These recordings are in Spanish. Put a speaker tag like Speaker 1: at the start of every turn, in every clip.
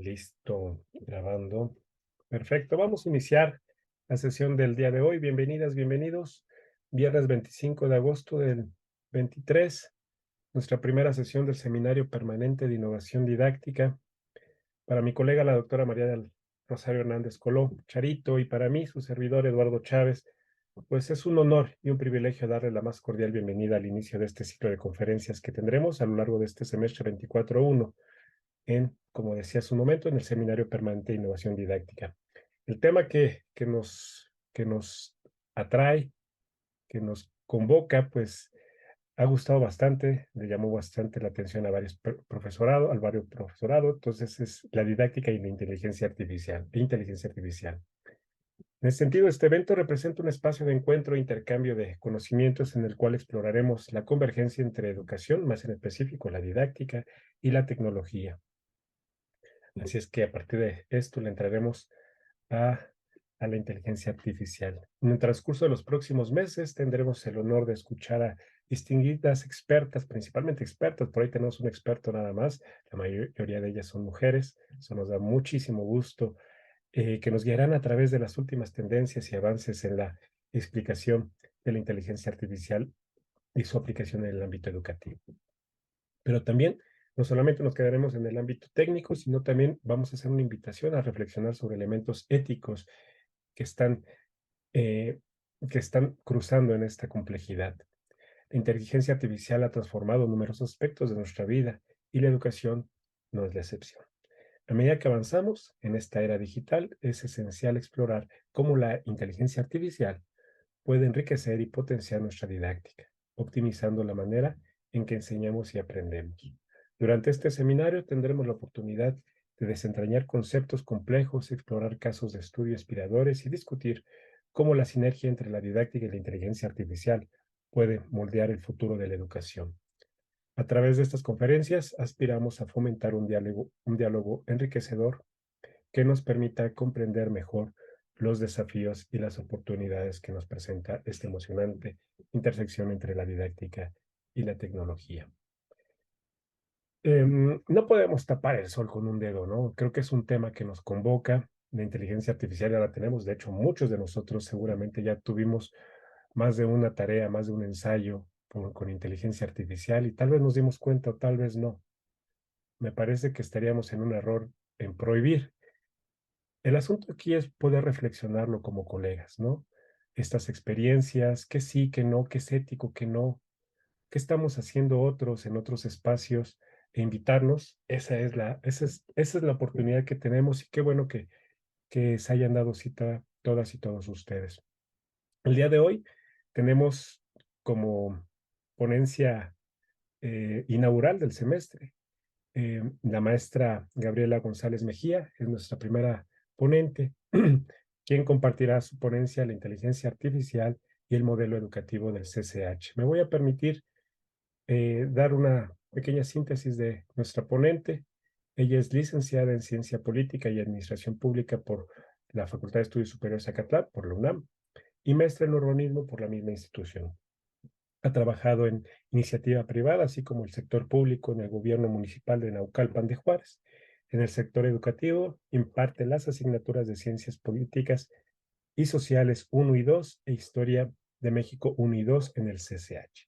Speaker 1: Listo, grabando. Perfecto, vamos a iniciar la sesión del día de hoy. Bienvenidas, bienvenidos. Viernes 25 de agosto del 23, nuestra primera sesión del Seminario Permanente de Innovación Didáctica. Para mi colega, la doctora María del Rosario Hernández Coló, Charito, y para mí, su servidor Eduardo Chávez, pues es un honor y un privilegio darle la más cordial bienvenida al inicio de este ciclo de conferencias que tendremos a lo largo de este semestre 24-1 como decía hace un momento, en el Seminario Permanente de Innovación Didáctica. El tema que nos atrae, que nos convoca, pues ha gustado bastante, le llamó bastante la atención a varios profesorado, al varios profesorado, entonces es la didáctica y la inteligencia artificial. En ese sentido, este evento representa un espacio de encuentro e intercambio de conocimientos en el cual exploraremos la convergencia entre educación, más en específico la didáctica, y la tecnología. Así es que a partir de esto le entraremos a, a la inteligencia artificial. En el transcurso de los próximos meses tendremos el honor de escuchar a distinguidas expertas, principalmente expertas, por ahí tenemos un experto nada más, la mayoría de ellas son mujeres, eso nos da muchísimo gusto, que nos guiarán a través de las últimas tendencias y avances en la explicación de la inteligencia artificial y su aplicación en el ámbito educativo. Pero también no solamente nos quedaremos en el ámbito técnico, sino también vamos a hacer una invitación a reflexionar sobre elementos éticos que están, eh, que están cruzando en esta complejidad. La inteligencia artificial ha transformado numerosos aspectos de nuestra vida y la educación no es la excepción. A medida que avanzamos en esta era digital, es esencial explorar cómo la inteligencia artificial puede enriquecer y potenciar nuestra didáctica, optimizando la manera en que enseñamos y aprendemos. Durante este seminario tendremos la oportunidad de desentrañar conceptos complejos, explorar casos de estudio inspiradores y discutir cómo la sinergia entre la didáctica y la inteligencia artificial puede moldear el futuro de la educación. A través de estas conferencias aspiramos a fomentar un diálogo enriquecedor que nos permita comprender mejor los desafíos y las oportunidades que nos presenta esta emocionante intersección entre la didáctica y la tecnología. No podemos tapar el sol con un dedo, ¿no? Creo que es un tema que nos convoca. La inteligencia artificial ya la tenemos. De hecho, muchos de nosotros seguramente ya tuvimos más de una tarea, más de un ensayo con inteligencia artificial y tal vez nos dimos cuenta o tal vez no. Me parece que estaríamos en un error en prohibir. El asunto aquí es poder reflexionarlo como colegas, ¿no? Estas experiencias, qué sí, qué no, qué es ético, qué no, qué estamos haciendo otros en otros espacios e invitarnos. Esa es la oportunidad que tenemos y qué bueno que se hayan dado cita todas y todos ustedes. El día de hoy tenemos como ponencia inaugural del semestre la maestra Gabriela González Mejía es nuestra primera ponente, quien compartirá su ponencia La inteligencia artificial y el modelo educativo del CCH. Me voy a permitir dar una pequeña síntesis de nuestra ponente. Ella es licenciada en Ciencia Política y Administración Pública por la Facultad de Estudios Superiores Acatlán, por la UNAM, y maestra en urbanismo por la misma institución. Ha trabajado en iniciativa privada, así como el sector público en el gobierno municipal de Naucalpan de Juárez. En el sector educativo, imparte las asignaturas de Ciencias Políticas y Sociales 1 y 2 e Historia de México 1 y 2 en el CCH.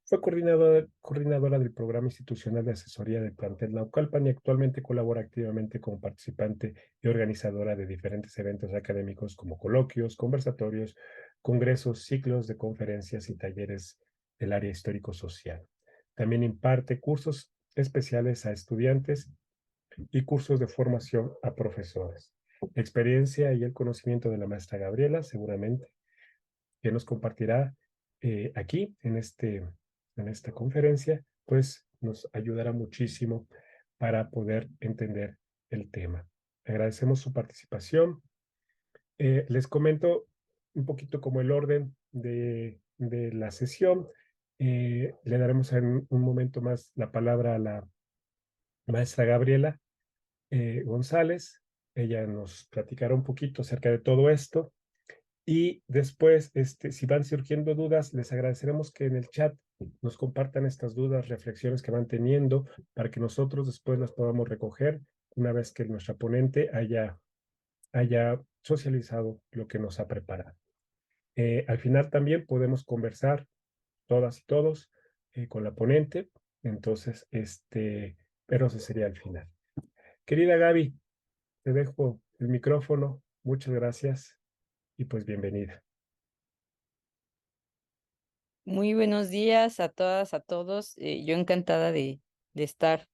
Speaker 1: Fue coordinadora del Programa Institucional de Asesoría del Plantel Naucalpan y actualmente colabora activamente como participante y organizadora de diferentes eventos académicos como coloquios, conversatorios, congresos, ciclos de conferencias y talleres del área histórico-social. También imparte cursos especiales a estudiantes y cursos de formación a profesores. La experiencia y el conocimiento de la maestra Gabriela, seguramente, que nos compartirá aquí en esta conferencia, pues nos ayudará muchísimo para poder entender el tema. Agradecemos su participación. Les comento un poquito como el orden de la sesión. Le daremos en un momento más la palabra a la maestra Gabriela González. Ella nos platicará un poquito acerca de todo esto. Y después, si van surgiendo dudas, les agradeceremos que en el chat nos compartan estas dudas, reflexiones que van teniendo, para que nosotros después las podamos recoger una vez que nuestra ponente haya socializado lo que nos ha preparado. Al final también podemos conversar todas y todos con la ponente, entonces, pero ese sería el final. Querida Gaby, te dejo el micrófono, muchas gracias y pues bienvenida.
Speaker 2: Muy buenos días a todas, a todos. Yo encantada de estar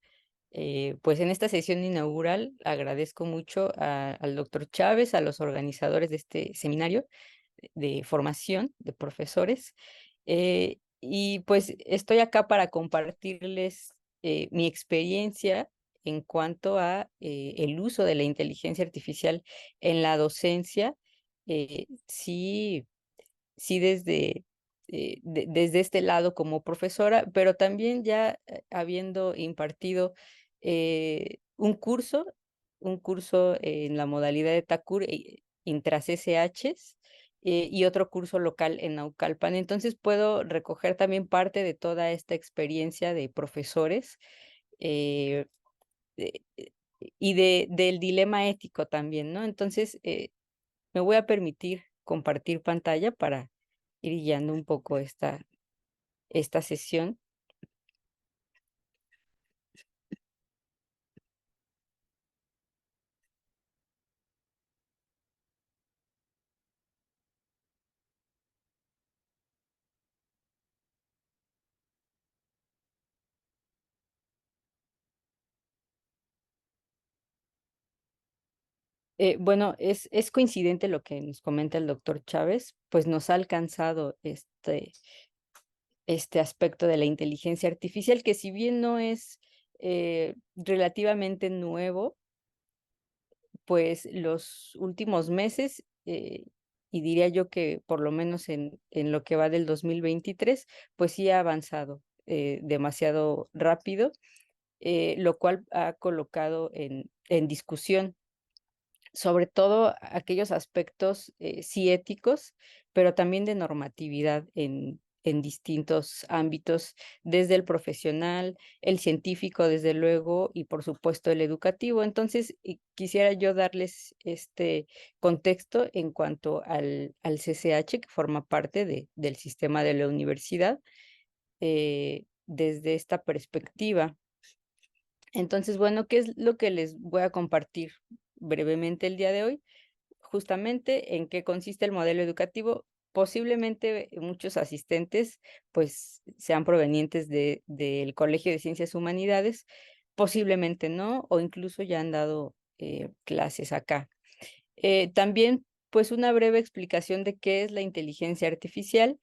Speaker 2: pues en esta sesión inaugural. Agradezco mucho al doctor Chávez, a los organizadores de este seminario de formación de profesores. Y pues estoy acá para compartirles mi experiencia en cuanto a el uso de la inteligencia artificial en la docencia. Sí, sí desde este lado como profesora, pero también ya habiendo impartido un curso en la modalidad de TACUR intras SHs y otro curso local en Naucalpan. Entonces puedo recoger también parte de toda esta experiencia de profesores eh, de- y del dilema ético también, ¿no? Entonces, me voy a permitir compartir pantalla para ir guiando un poco esta sesión. Bueno, es coincidente lo que nos comenta el doctor Chávez, pues nos ha alcanzado este aspecto de la inteligencia artificial, que si bien no es relativamente nuevo, pues los últimos meses, y diría yo que por lo menos en lo que va del 2023, pues sí ha avanzado demasiado rápido, lo cual ha colocado en discusión sobre todo aquellos aspectos sí éticos, pero también de normatividad en distintos ámbitos, desde el profesional, el científico, desde luego, y por supuesto el educativo. Entonces, quisiera yo darles este contexto en cuanto al CCH, que forma parte del sistema de la universidad, desde esta perspectiva. Entonces, bueno, ¿qué es lo que les voy a compartir brevemente el día de hoy? Justamente en qué consiste el modelo educativo. Posiblemente muchos asistentes pues sean provenientes del Colegio de Ciencias Humanidades, posiblemente no, o incluso ya han dado clases acá. También pues una breve explicación de qué es la inteligencia artificial,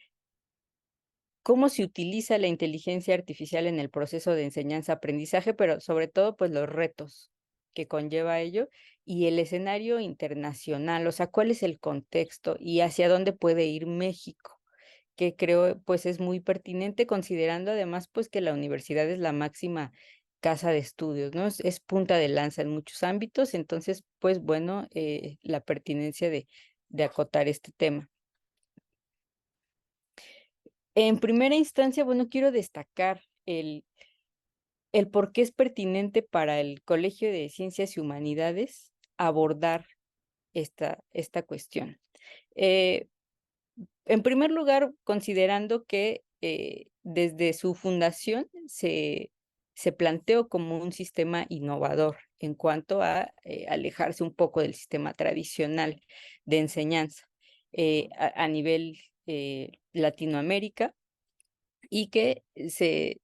Speaker 2: cómo se utiliza la inteligencia artificial en el proceso de enseñanza-aprendizaje, pero sobre todo, pues los retos que conlleva ello y el escenario internacional, o sea, cuál es el contexto y hacia dónde puede ir México, que creo pues es muy pertinente considerando además pues que la universidad es la máxima casa de estudios, ¿no? Es punta de lanza en muchos ámbitos, entonces pues bueno, la pertinencia de acotar este tema. En primera instancia, bueno, quiero destacar el por qué es pertinente para el Colegio de Ciencias y Humanidades abordar esta cuestión. Eh, en primer lugar, considerando que desde su fundación se planteó como un sistema innovador en cuanto a alejarse un poco del sistema tradicional de enseñanza a nivel Latinoamérica y que se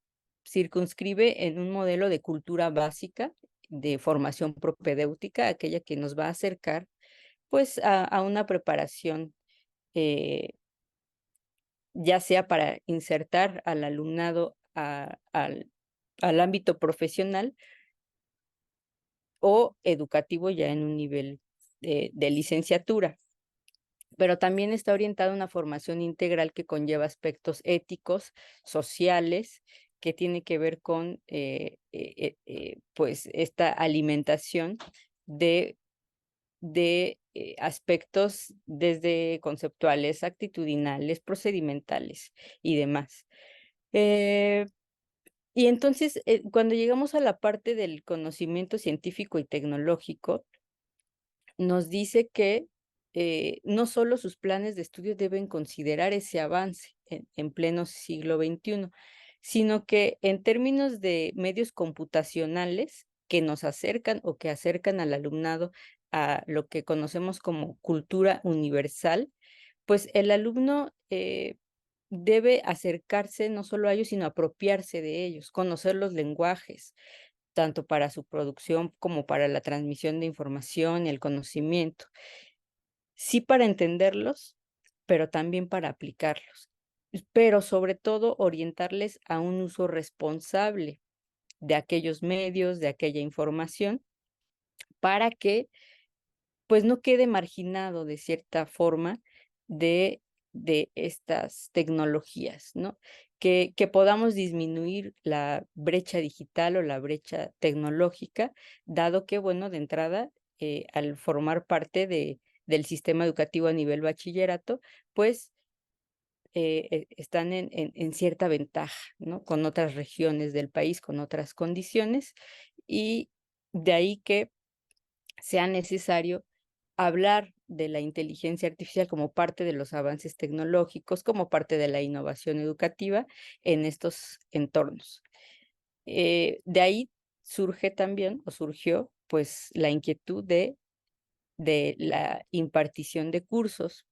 Speaker 2: circunscribe en un modelo de cultura básica de formación propedéutica, aquella que nos va a acercar pues a una preparación eh, ya sea para insertar al alumnado al ámbito profesional o educativo ya en un nivel de licenciatura, pero también está orientada a una formación integral que conlleva aspectos éticos, sociales, que tiene que ver con pues esta alimentación de, de aspectos desde conceptuales, actitudinales, procedimentales y demás. Eh, Y entonces, cuando llegamos a la parte del conocimiento científico y tecnológico, nos dice que, no solo sus planes de estudio deben considerar ese avance en pleno siglo XXI, sino que en términos de medios computacionales que nos acercan o que acercan al alumnado a lo que conocemos como cultura universal, pues el alumno, debe acercarse no solo a ellos, sino apropiarse de ellos, conocer los lenguajes, tanto para su producción como para la transmisión de información y el conocimiento. Sí para entenderlos, pero también para aplicarlos. Pero sobre todo orientarles a un uso responsable de aquellos medios, de aquella información, para que pues no quede marginado de cierta forma de estas tecnologías, ¿no? Que podamos disminuir la brecha digital o la brecha tecnológica, dado que, bueno, de entrada, al formar parte del sistema educativo a nivel bachillerato, pues, están en cierta ventaja, ¿no? Con otras regiones del país, con otras condiciones, y de ahí que sea necesario hablar de la inteligencia artificial como parte de los avances tecnológicos, como parte de la innovación educativa en estos entornos. De ahí surge también, o surgió, pues, la inquietud de la impartición de cursos,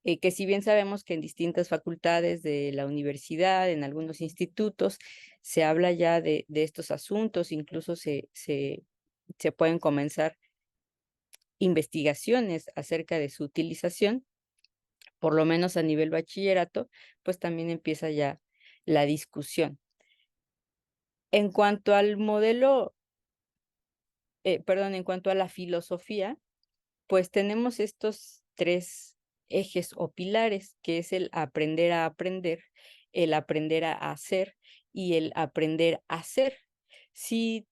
Speaker 2: que si bien sabemos que en distintas facultades de la universidad, en algunos institutos, se habla ya de estos asuntos, incluso se pueden comenzar investigaciones acerca de su utilización, por lo menos a nivel bachillerato, pues también empieza ya la discusión. En cuanto al modelo, perdón, en cuanto a la filosofía, pues tenemos estos 3 ejes o pilares, que es el aprender a aprender, el aprender a hacer y el aprender a ser. Si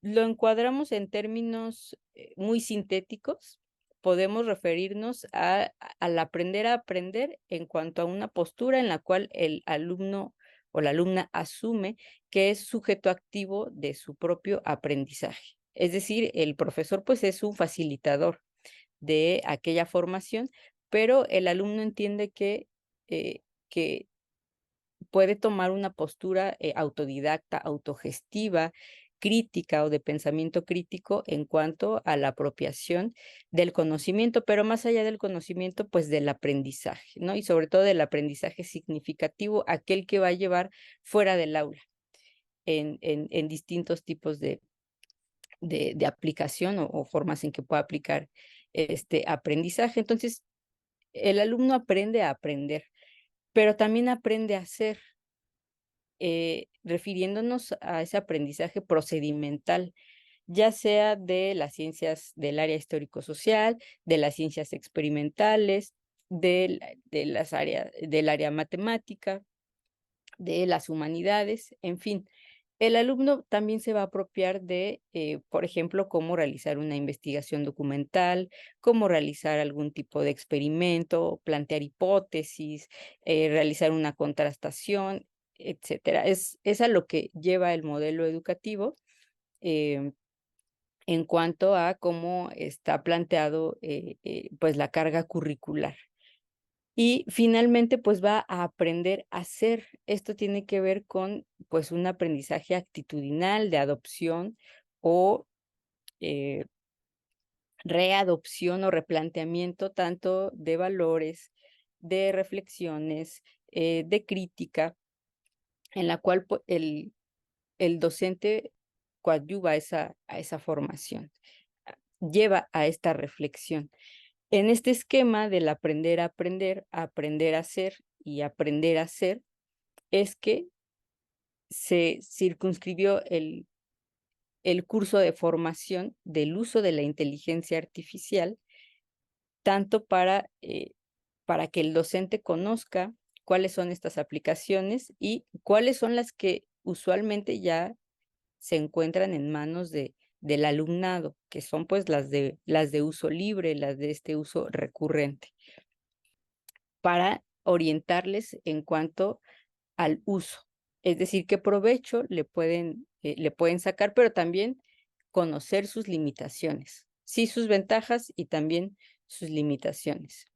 Speaker 2: lo encuadramos en términos, muy sintéticos, podemos referirnos al aprender a aprender en cuanto a una postura en la cual el alumno o la alumna asume que es sujeto activo de su propio aprendizaje. Es decir, el profesor, pues, es un facilitador de aquella formación, pero el alumno entiende que puede tomar una postura, autodidacta, autogestiva, crítica o de pensamiento crítico en cuanto a la apropiación del conocimiento, pero más allá del conocimiento, pues del aprendizaje, ¿no? Y sobre todo del aprendizaje significativo, aquel que va a llevar fuera del aula, en distintos tipos de aplicación o formas en que pueda aplicar este aprendizaje. Entonces, el alumno aprende a aprender, pero también aprende a hacer, refiriéndonos a ese aprendizaje procedimental, ya sea de las ciencias del área histórico-social, de las ciencias experimentales, del área matemática, de las humanidades, en fin. El alumno también se va a apropiar de, por ejemplo, cómo realizar una investigación documental, cómo realizar algún tipo de experimento, plantear hipótesis, realizar una contrastación, etcétera. Es a lo que lleva el modelo educativo, em, en cuanto a cómo está planteado, pues, la carga curricular. Y finalmente, pues, va a aprender a ser. Esto tiene que ver con, pues, un aprendizaje actitudinal de adopción o, eh, readopción o replanteamiento tanto de valores, de reflexiones, de crítica, en la cual el docente coadyuva a esa formación, lleva a esta reflexión. En este esquema del aprender a hacer y aprender a ser, es que se circunscribió el curso de formación del uso de la inteligencia artificial, tanto para que el docente conozca cuáles son estas aplicaciones y cuáles son las que usualmente ya se encuentran en manos del alumnado, que son, pues, las de uso libre, las de este uso recurrente, para orientarles en cuanto al uso. Es decir, qué provecho le pueden sacar, pero también conocer sus limitaciones, sí sus ventajas y también sus limitaciones.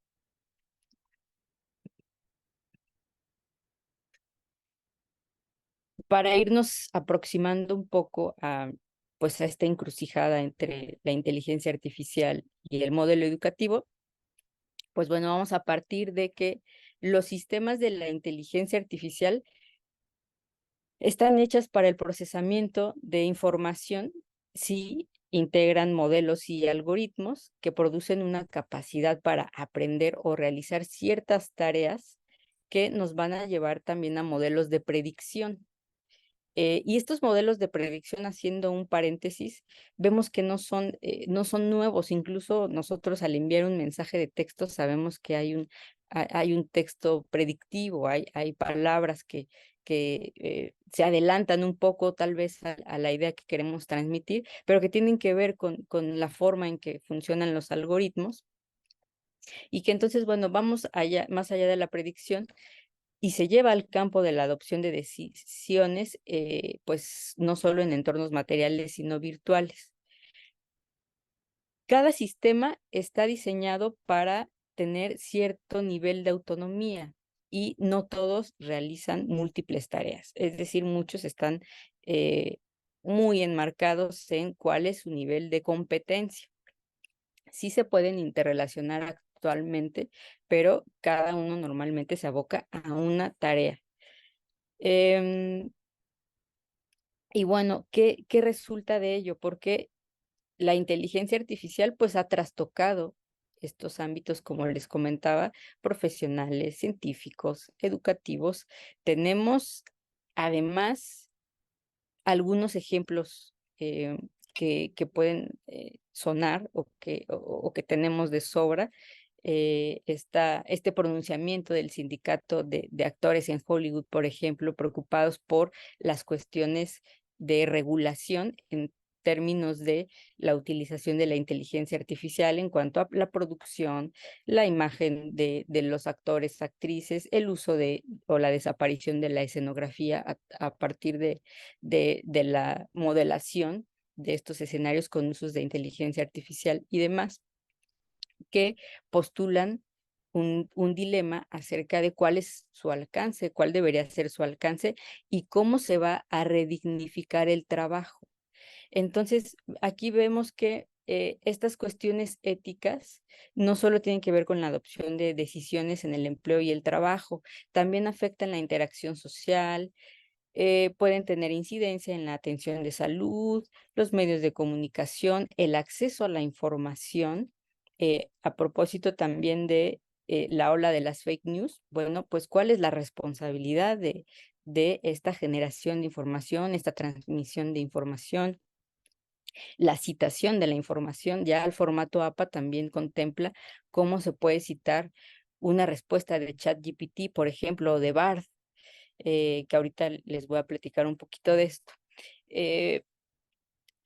Speaker 2: Para irnos aproximando un poco pues a esta encrucijada entre la inteligencia artificial y el modelo educativo, pues bueno, vamos a partir de que los sistemas de la inteligencia artificial están hechas para el procesamiento de información si integran modelos y algoritmos que producen una capacidad para aprender o realizar ciertas tareas que nos van a llevar también a modelos de predicción. Y estos modelos de predicción, haciendo un paréntesis, vemos que no son nuevos. Incluso nosotros, al enviar un mensaje de texto, sabemos que hay un texto predictivo, hay palabras que se adelantan un poco tal vez a la idea que queremos transmitir, pero que tienen que ver con la forma en que funcionan los algoritmos, y que entonces, bueno, vamos más allá de la predicción y se lleva al campo de la adopción de decisiones, pues no solo en entornos materiales, sino virtuales. Cada sistema está diseñado para tener cierto nivel de autonomía y no todos realizan múltiples tareas. Es decir, muchos están muy enmarcados en cuál es su nivel de competencia. Sí se pueden interrelacionar actualmente, pero cada uno normalmente se aboca a una tarea. Y bueno, ¿qué resulta de ello? Porque la inteligencia artificial pues ha trastocado estos ámbitos, como les comentaba, profesionales, científicos, educativos. Tenemos además algunos ejemplos que pueden sonar o que tenemos de sobra. Este pronunciamiento del sindicato de actores en Hollywood, por ejemplo, preocupados por las cuestiones de regulación en términos de la utilización de la inteligencia artificial en cuanto a la producción, la imagen de los actores, actrices, el uso o la desaparición de la escenografía a partir de la modelación de estos escenarios con usos de inteligencia artificial y demás, que postulan un dilema acerca de cuál es su alcance, cuál debería ser su alcance y cómo se va a redignificar el trabajo. Entonces, aquí vemos que estas cuestiones éticas no solo tienen que ver con la adopción de decisiones en el empleo y el trabajo, también afectan la interacción social, pueden tener incidencia en la atención de salud, los medios de comunicación, el acceso a la información. A propósito también de la ola de las fake news, bueno, pues ¿cuál es la responsabilidad de esta generación de información, esta transmisión de información? La citación de la información, ya el formato APA también contempla cómo se puede citar una respuesta de ChatGPT, por ejemplo, o de Bard, que ahorita les voy a platicar un poquito de esto.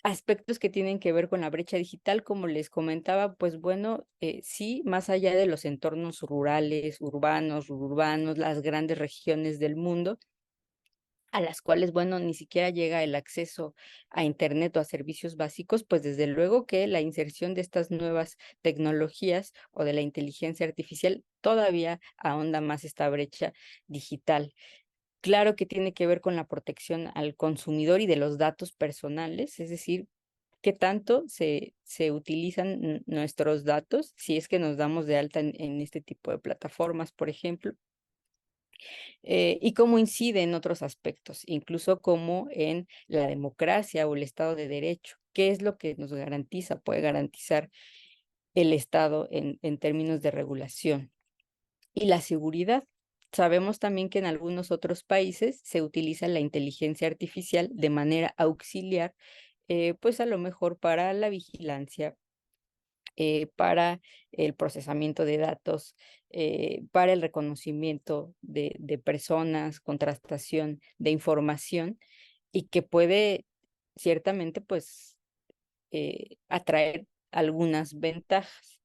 Speaker 2: Aspectos que tienen que ver con la brecha digital, como les comentaba, pues bueno, sí, más allá de los entornos rurales, urbanos, las grandes regiones del mundo, a las cuales, bueno, ni siquiera llega el acceso a Internet o a servicios básicos, pues desde luego que la inserción de estas nuevas tecnologías o de la inteligencia artificial todavía ahonda más esta brecha digital. Claro que tiene que ver con la protección al consumidor y de los datos personales, es decir, qué tanto se utilizan nuestros datos si es que nos damos de alta en este tipo de plataformas, por ejemplo, y cómo incide en otros aspectos, incluso como en la democracia o el Estado de Derecho. ¿Qué es lo que nos garantiza, puede garantizar el Estado en términos de regulación? Y la seguridad. Sabemos también que en algunos otros países se utiliza la inteligencia artificial de manera auxiliar, pues a lo mejor para la vigilancia, para el procesamiento de datos, para el reconocimiento de personas, contrastación de información, y que puede ciertamente pues atraer algunas ventajas.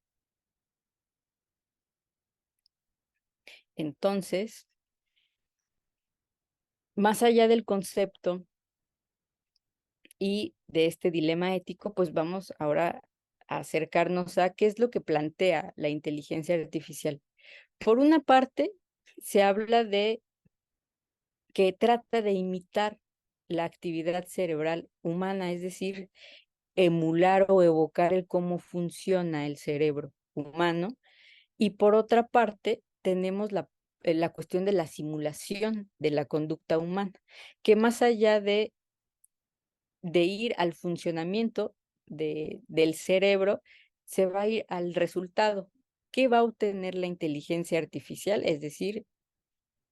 Speaker 2: Entonces, más allá del concepto y de este dilema ético, pues vamos ahora a acercarnos a qué es lo que plantea la inteligencia artificial. Por una parte, se habla de que trata de imitar la actividad cerebral humana, es decir, emular o evocar el cómo funciona el cerebro humano. Y por otra parte, tenemos la cuestión de la simulación de la conducta humana, que más allá de ir al funcionamiento del cerebro, se va a ir al resultado. ¿Qué va a obtener la inteligencia artificial? Es decir,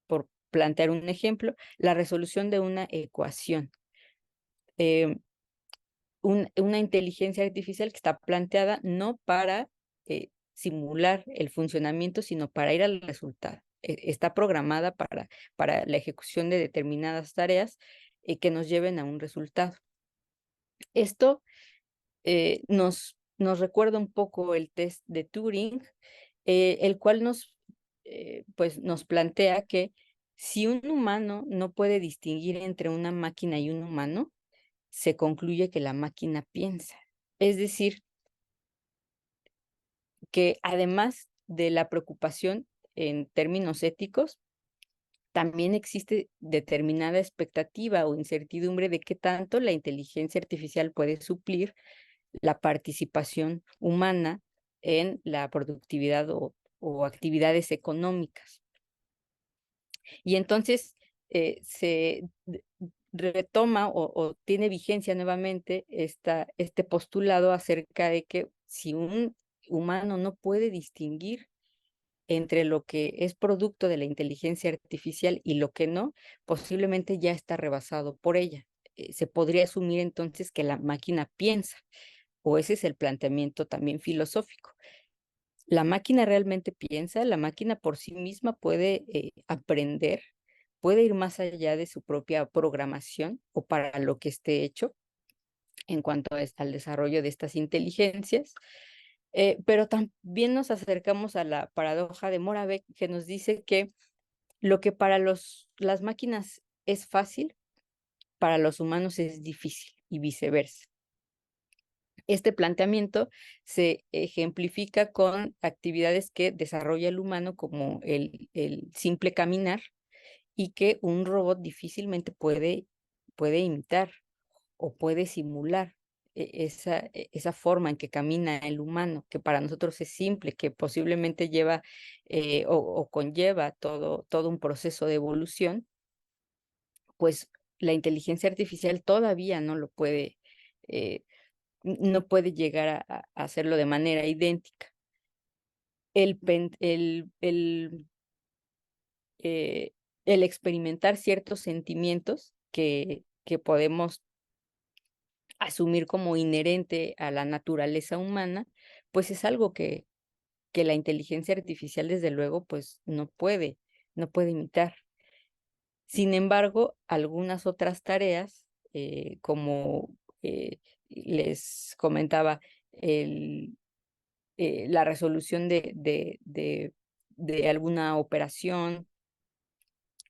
Speaker 2: por plantear un ejemplo, la resolución de una ecuación. Em, una inteligencia artificial que está planteada no para simular el funcionamiento, sino para ir al resultado. Está programada para la ejecución de determinadas tareas que nos lleven a un resultado. Esto nos recuerda un poco el test de Turing, el cual pues nos plantea que si un humano no puede distinguir entre una máquina y un humano, se concluye que la máquina piensa. Es decir, que además de la preocupación en términos éticos, también existe determinada expectativa o incertidumbre de qué tanto la inteligencia artificial puede suplir la participación humana en la productividad o actividades económicas. Y entonces retoma o tiene vigencia nuevamente este postulado acerca de que si un humano no puede distinguir entre lo que es producto de la inteligencia artificial y lo que no, posiblemente ya está rebasado por ella. Se podría asumir entonces que la máquina piensa, o ese es el planteamiento también filosófico. ¿La máquina realmente piensa? ¿La máquina por sí misma puede aprender? ¿Puede ir más allá de su propia programación o para lo que esté hecho en cuanto al desarrollo de estas inteligencias? Pero también nos acercamos a la paradoja de Moravec, que nos dice que lo que para las máquinas es fácil, para los humanos es difícil y viceversa. Este planteamiento se ejemplifica con actividades que desarrolla el humano, como el simple caminar, y que un robot difícilmente puede imitar o puede simular esa forma en que camina el humano, que para nosotros es simple, que posiblemente lleva o conlleva todo un proceso de evolución. Pues la inteligencia artificial todavía no lo puede, no puede llegar a hacerlo de manera idéntica. El, pen- eh, el experimentar ciertos sentimientos que podemos asumir como inherente a la naturaleza humana, pues es algo que la inteligencia artificial, desde luego, pues no puede imitar. Sin embargo, algunas otras tareas, como les comentaba, el, la resolución de alguna operación,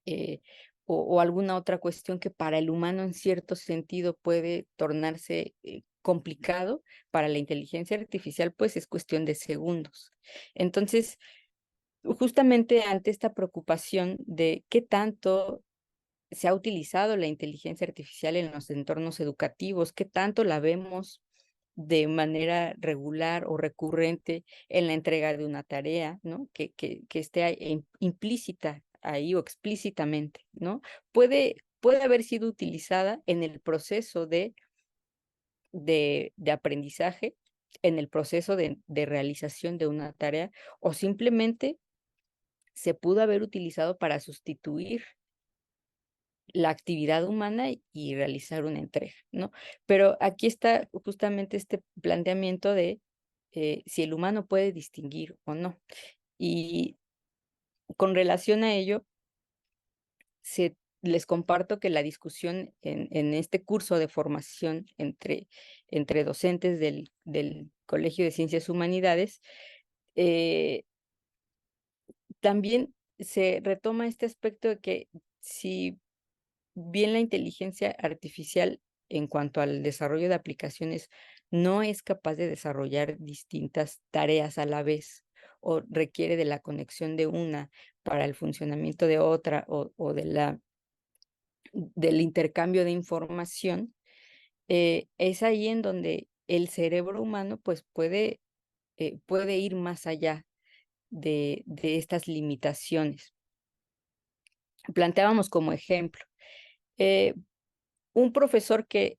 Speaker 2: eh, o alguna otra cuestión que para el humano en cierto sentido puede tornarse complicado, para la inteligencia artificial pues es cuestión de segundos. Entonces, justamente ante esta preocupación de qué tanto se ha utilizado la inteligencia artificial en los entornos educativos, qué tanto la vemos de manera regular o recurrente en la entrega de una tarea, ¿no? Que esté implícita ahí o explícitamente, ¿no? Puede haber sido utilizada en el proceso de aprendizaje, en el proceso de realización de una tarea, o simplemente se pudo haber utilizado para sustituir la actividad humana y realizar una entrega, ¿no? Pero aquí está justamente este planteamiento de si el humano puede distinguir o no. Y con relación a ello, les comparto que la discusión en este curso de formación entre docentes del Colegio de Ciencias Humanidades, eh, también se retoma este aspecto de que si bien la inteligencia artificial en cuanto al desarrollo de aplicaciones no es capaz de desarrollar distintas tareas a la vez o requiere de la conexión de una para el funcionamiento de otra o de del intercambio de información, es ahí en donde el cerebro humano pues puede ir más allá de estas limitaciones. Planteábamos como ejemplo, eh, un profesor que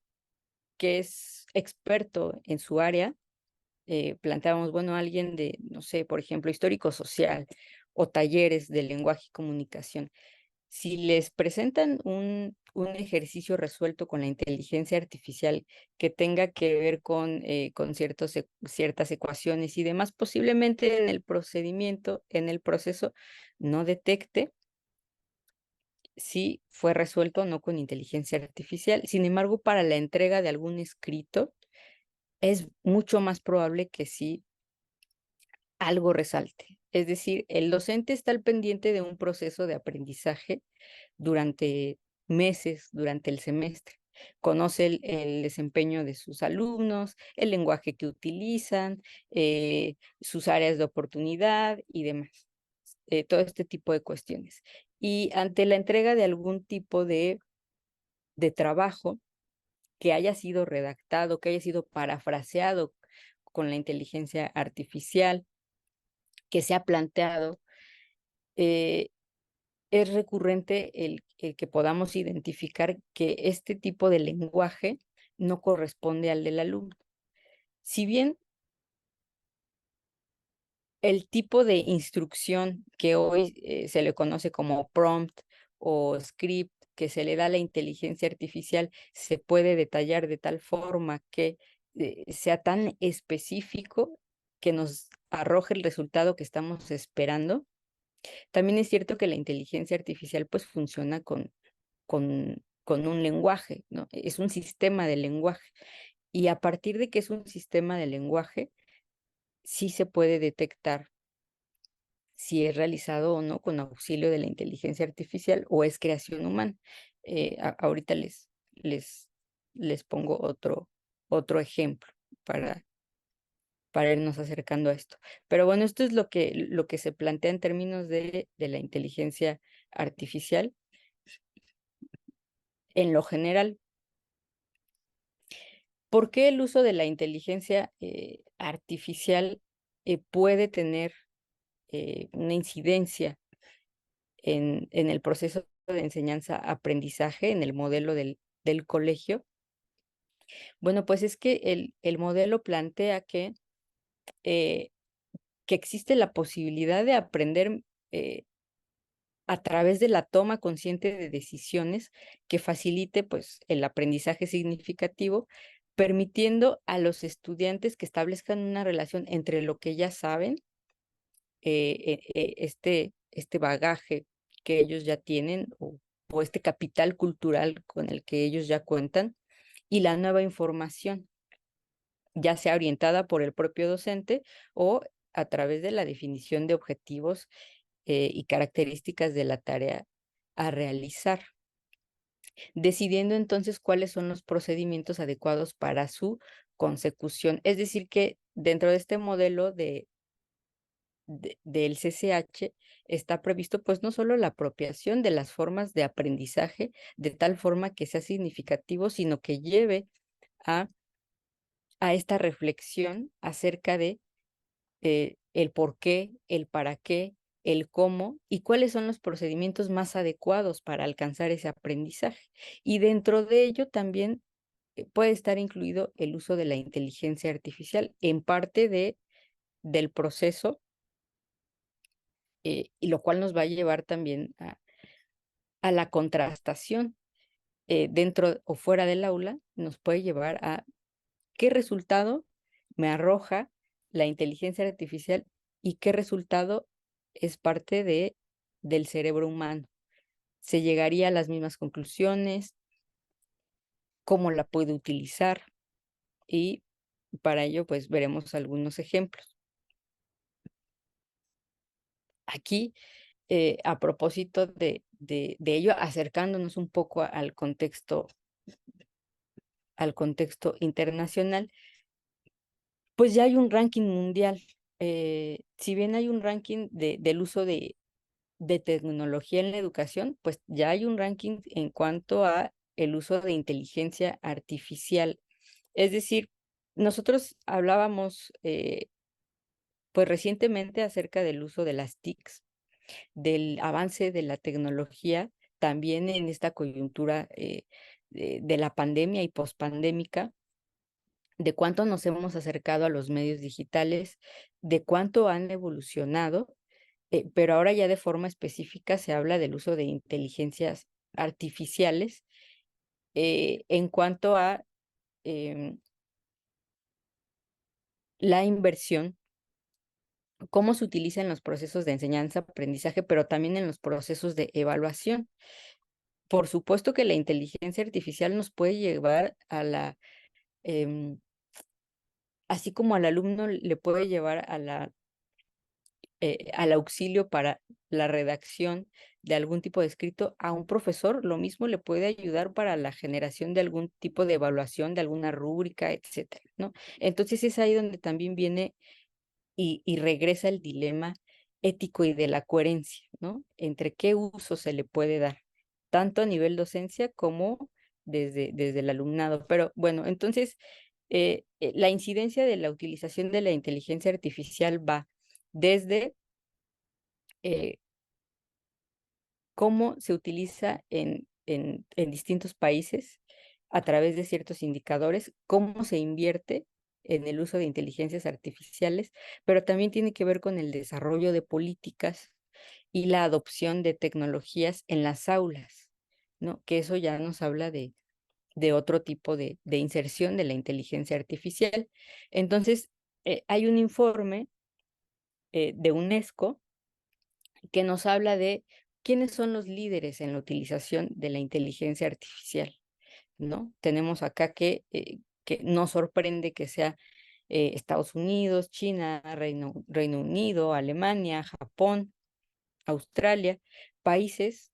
Speaker 2: es experto en su área, planteábamos, bueno, alguien de, no sé, por ejemplo, histórico social o talleres de lenguaje y comunicación. Si les presentan un ejercicio resuelto con la inteligencia artificial que tenga que ver con ciertas ecuaciones y demás, posiblemente en el procedimiento, en el proceso, no detecte si fue resuelto o no con inteligencia artificial. Sin embargo, para la entrega de algún escrito, es mucho más probable que sí algo resalte. Es decir, el docente está al pendiente de un proceso de aprendizaje durante meses, durante el semestre. Conoce el desempeño de sus alumnos, el lenguaje que utilizan, sus áreas de oportunidad y demás. Todo este tipo de cuestiones. Y ante la entrega de algún tipo de trabajo que haya sido redactado, que haya sido parafraseado con la inteligencia artificial, que se ha planteado, eh, es recurrente el que podamos identificar que este tipo de lenguaje no corresponde al del alumno. Si bien el tipo de instrucción que hoy se le conoce como prompt o script que se le da a la inteligencia artificial se puede detallar de tal forma que sea tan específico que nos arroje el resultado que estamos esperando. También es cierto que la inteligencia artificial pues funciona con un lenguaje, ¿no? Es un sistema de lenguaje. Y a partir de que es un sistema de lenguaje, sí se puede detectar si es realizado o no con auxilio de la inteligencia artificial o es creación humana. Ahorita les pongo otro ejemplo para, para irnos acercando a esto. Pero bueno, esto es lo que se plantea en términos de la inteligencia artificial en lo general. ¿Por qué el uso de la inteligencia artificial puede tener una incidencia en el proceso de enseñanza-aprendizaje, en el modelo del colegio? Bueno, pues es que el modelo plantea eh, que existe la posibilidad de aprender a través de la toma consciente de decisiones que facilite pues, el aprendizaje significativo, permitiendo a los estudiantes que establezcan una relación entre lo que ya saben, este bagaje que ellos ya tienen o este capital cultural con el que ellos ya cuentan y la nueva información, ya sea orientada por el propio docente o a través de la definición de objetivos y características de la tarea a realizar, decidiendo entonces cuáles son los procedimientos adecuados para su consecución. Es decir, que dentro de este modelo del CCH está previsto pues no solo la apropiación de las formas de aprendizaje de tal forma que sea significativo, sino que lleve a, a esta reflexión acerca de el por qué, el para qué, el cómo y cuáles son los procedimientos más adecuados para alcanzar ese aprendizaje. Y dentro de ello también puede estar incluido el uso de la inteligencia artificial en parte del proceso, y lo cual nos va a llevar también a la contrastación dentro o fuera del aula, nos puede llevar a qué resultado me arroja la inteligencia artificial y qué resultado es parte del cerebro humano. Se llegaría a las mismas conclusiones, cómo la puedo utilizar y para ello pues veremos algunos ejemplos. Aquí, a propósito de ello, acercándonos un poco al contexto internacional, pues ya hay un ranking mundial. Si bien hay un ranking del uso de tecnología en la educación, pues ya hay un ranking en cuanto a el uso de inteligencia artificial. Es decir, nosotros hablábamos pues recientemente acerca del uso de las TICs, del avance de la tecnología, también en esta coyuntura de la pandemia y pospandémica, de cuánto nos hemos acercado a los medios digitales, de cuánto han evolucionado, pero ahora ya de forma específica se habla del uso de inteligencias artificiales en cuanto a em, la inversión, cómo se utiliza en los procesos de enseñanza, aprendizaje, pero también en los procesos de evaluación. Por supuesto que la inteligencia artificial nos puede llevar a em, así como al alumno le puede llevar al auxilio para la redacción de algún tipo de escrito, a un profesor lo mismo le puede ayudar para la generación de algún tipo de evaluación, de alguna rúbrica, etcétera, ¿no? Entonces es ahí donde también viene y regresa el dilema ético y de la coherencia, ¿no? Entre qué uso se le puede dar, tanto a nivel docencia como desde el alumnado. Pero bueno, entonces la incidencia de la utilización de la inteligencia artificial va desde eh, cómo se utiliza en distintos países a través de ciertos indicadores, cómo se invierte en el uso de inteligencias artificiales, pero también tiene que ver con el desarrollo de políticas y la adopción de tecnologías en las aulas, ¿no? Que eso ya nos habla de otro tipo de inserción de la inteligencia artificial. Entonces, hay un informe de UNESCO que nos habla de quiénes son los líderes en la utilización de la inteligencia artificial, ¿no? Tenemos acá que nos sorprende que sea Estados Unidos, China, Reino Unido, Alemania, Japón, Australia, países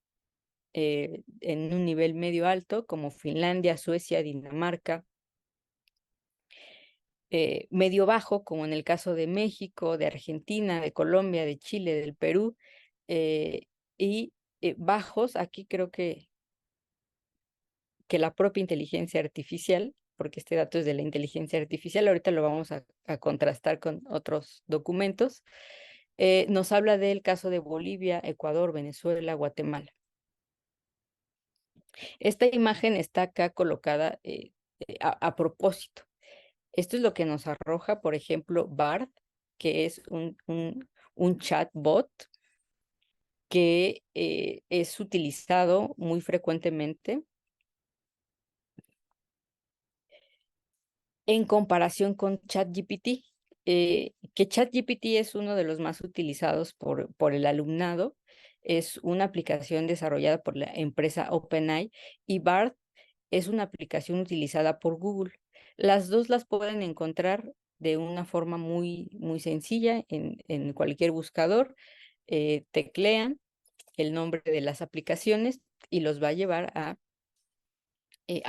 Speaker 2: en un nivel medio alto como Finlandia, Suecia, Dinamarca, medio bajo como en el caso de México, de Argentina, de Colombia, de Chile, del Perú, eh, y bajos, aquí creo que la propia inteligencia artificial, porque este dato es de la inteligencia artificial, ahorita lo vamos a contrastar con otros documentos, nos habla del caso de Bolivia, Ecuador, Venezuela, Guatemala. Esta imagen está acá colocada a propósito. Esto es lo que nos arroja, por ejemplo, BART, que es un chatbot que es utilizado muy frecuentemente en comparación con ChatGPT, que ChatGPT es uno de los más utilizados por el alumnado. Es una aplicación desarrollada por la empresa OpenAI y BART es una aplicación utilizada por Google. Las dos las pueden encontrar de una forma muy sencilla en cualquier buscador. Teclean el nombre de las aplicaciones y los va a llevar a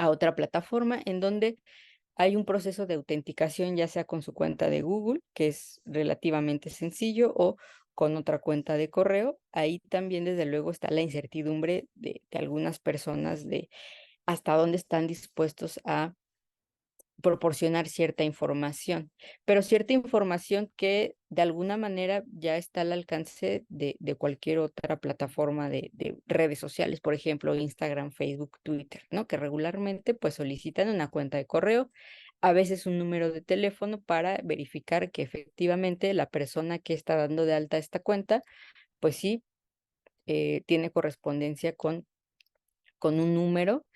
Speaker 2: otra plataforma en donde hay un proceso de autenticación, ya sea con su cuenta de Google, que es relativamente sencillo, o con otra cuenta de correo. Ahí también, desde luego, está la incertidumbre de algunas personas de hasta dónde están dispuestos a proporcionar cierta información, pero cierta información que de alguna manera ya está al alcance de cualquier otra plataforma de redes sociales, por ejemplo, Instagram, Facebook, Twitter, ¿no? Que regularmente pues solicitan una cuenta de correo, a veces un número de teléfono para verificar que efectivamente la persona que está dando de alta esta cuenta, pues sí, tiene correspondencia con un número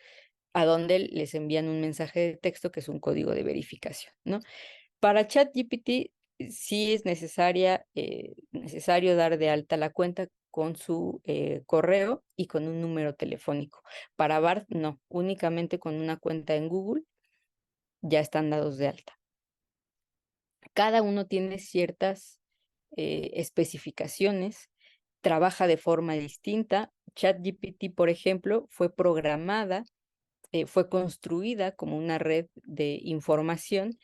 Speaker 2: a donde les envían un mensaje de texto que es un código de verificación, ¿no? Para ChatGPT sí es necesario dar de alta la cuenta con su correo y con un número telefónico. Para BART no, únicamente con una cuenta en Google ya están dados de alta. Cada uno tiene ciertas especificaciones. trabaja de forma distinta. ChatGPT, por ejemplo, fue programada, fue construida como una red de información,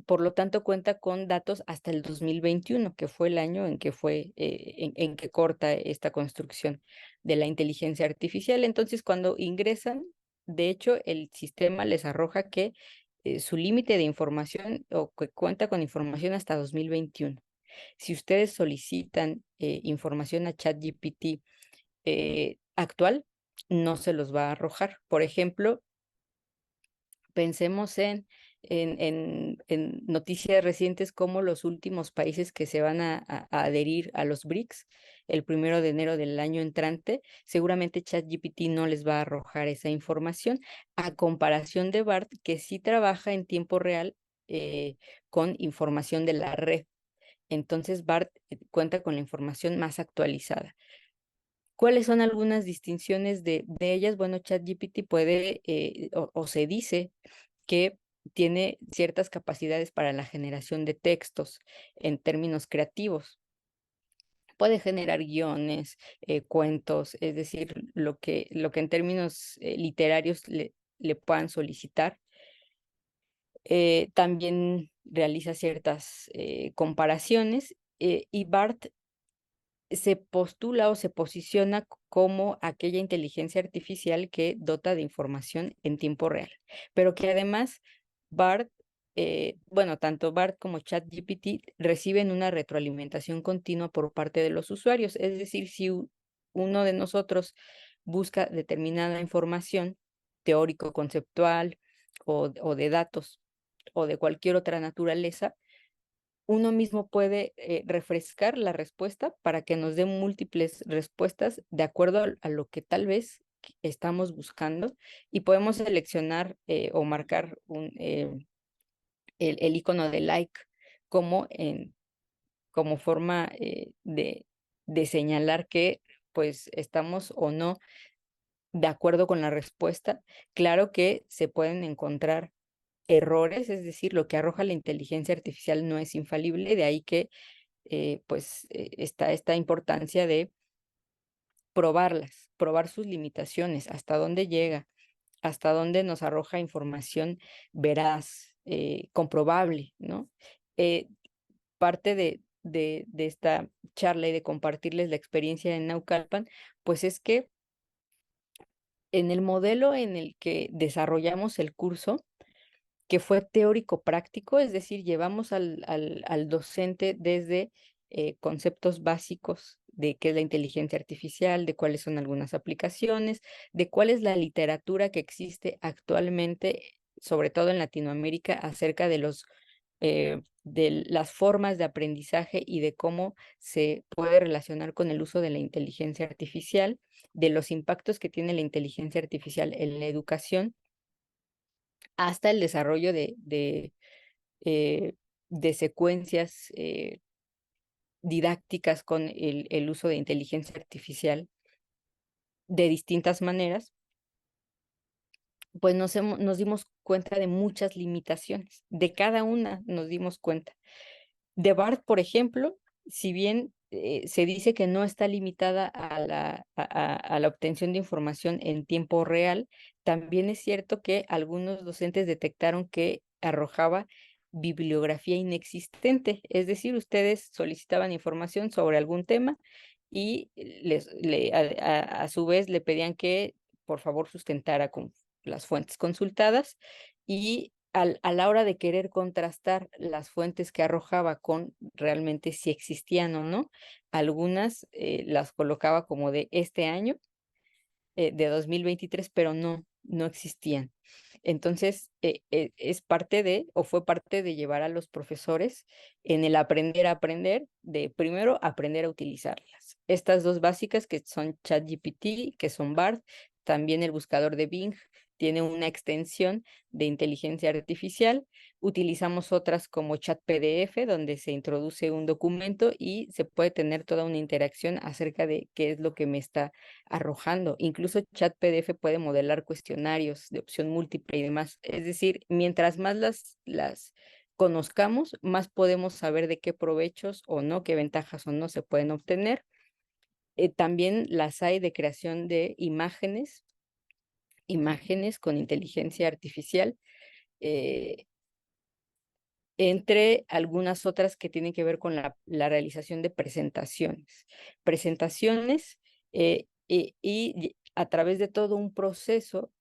Speaker 2: por lo tanto cuenta con datos hasta el 2021, que fue el año en que fue, en que corta esta construcción de la inteligencia artificial. Entonces, cuando ingresan, de hecho, el sistema les arroja que su límite de información o que cuenta con información hasta 2021. Si ustedes solicitan información a ChatGPT actual, no se los va a arrojar. Por ejemplo, pensemos en noticias recientes como los últimos países que se van a adherir a los BRICS el 1 de enero del año entrante. Seguramente ChatGPT no les va a arrojar esa información, a comparación de BART, que sí trabaja en tiempo real con información de la red. Entonces, BART cuenta con la información más actualizada. ¿Cuáles son algunas distinciones de ellas? Bueno, ChatGPT puede, o se dice que tiene ciertas capacidades para la generación de textos en términos creativos. Puede generar guiones, cuentos, es decir, lo que en términos literarios le puedan solicitar. También realiza ciertas comparaciones, y BART se postula o se posiciona como aquella inteligencia artificial que dota de información en tiempo real, pero que además BART, bueno, tanto BART como ChatGPT reciben una retroalimentación continua por parte de los usuarios. Es decir, si uno de nosotros busca determinada información teórico-conceptual o de datos o de cualquier otra naturaleza, uno mismo puede refrescar la respuesta para que nos dé múltiples respuestas de acuerdo a lo que tal vez estamos buscando, y podemos seleccionar o marcar el icono de like como, como forma de señalar que pues estamos o no de acuerdo con la respuesta. Claro que se pueden encontrar errores, es decir, lo que arroja la inteligencia artificial no es infalible, de ahí que está esta importancia de probarlas, probar sus limitaciones, hasta dónde llega, hasta dónde nos arroja información veraz, comprobable, ¿no? Eh, Parte de esta charla y de compartirles la experiencia en Naucalpan, pues es que en el modelo en el que desarrollamos el curso, que fue teórico práctico, es decir, llevamos al docente desde conceptos básicos de qué es la inteligencia artificial, de cuáles son algunas aplicaciones, de cuál es la literatura que existe actualmente, sobre todo en Latinoamérica, acerca de las formas de aprendizaje y de cómo se puede relacionar con el uso de la inteligencia artificial, de los impactos que tiene la inteligencia artificial en la educación, hasta el desarrollo de secuencias didácticas con el uso de inteligencia artificial de distintas maneras. Pues nos dimos cuenta de muchas limitaciones, de cada una nos dimos cuenta. De BART, por ejemplo, si bien se dice que no está limitada a la obtención de información en tiempo real, también es cierto que algunos docentes detectaron que arrojaba bibliografía inexistente. Es decir, ustedes solicitaban información sobre algún tema y a su vez le pedían que por favor sustentara con las fuentes consultadas, y a la hora de querer contrastar las fuentes que arrojaba con realmente si existían o no, algunas las colocaba como de este año, de 2023, pero no existían. Entonces, es parte de, o fue parte de llevar a los profesores en el aprender a aprender, de primero aprender a utilizarlas. Estas dos básicas que son ChatGPT, que son BART, también el buscador de Bing tiene una extensión de inteligencia artificial. Utilizamos otras como ChatPDF, donde se introduce un documento y se puede tener toda una interacción acerca de qué es lo que me está arrojando. Incluso ChatPDF puede modelar cuestionarios de opción múltiple y demás. Es decir, mientras más las conozcamos, más podemos saber de qué provechos o no, qué ventajas o no se pueden obtener. También las hay de creación de imágenes con inteligencia artificial, entre algunas otras que tienen que ver con la realización de presentaciones. Presentaciones y a través de todo un proceso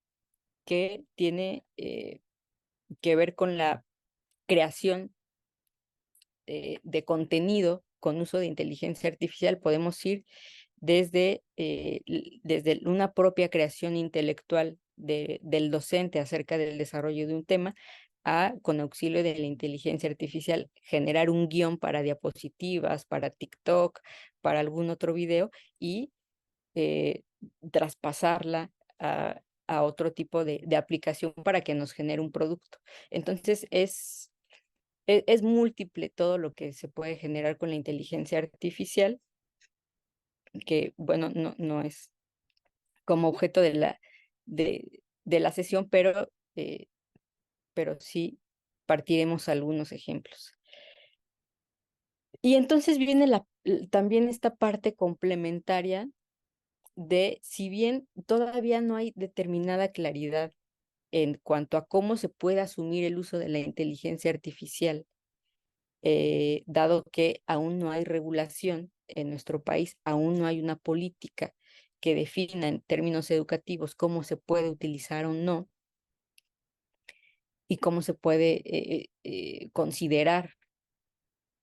Speaker 2: que tiene que ver con la creación de contenido con uso de inteligencia artificial, podemos ir desde una propia creación intelectual del docente acerca del desarrollo de un tema, a, con auxilio de la inteligencia artificial, generar un guión para diapositivas, para TikTok, para algún otro video, y eh, traspasarla a otro tipo de aplicación para que nos genere un producto. Entonces, es múltiple todo lo que se puede generar con la inteligencia artificial, que, bueno, no es como objeto de la sesión, pero sí partiremos algunos ejemplos. Y entonces viene también esta parte complementaria de, si bien todavía no hay determinada claridad en cuanto a cómo se puede asumir el uso de la inteligencia artificial, dado que aún no hay regulación en nuestro país, aún no hay una política que defina en términos educativos cómo se puede utilizar o no, y cómo se puede considerar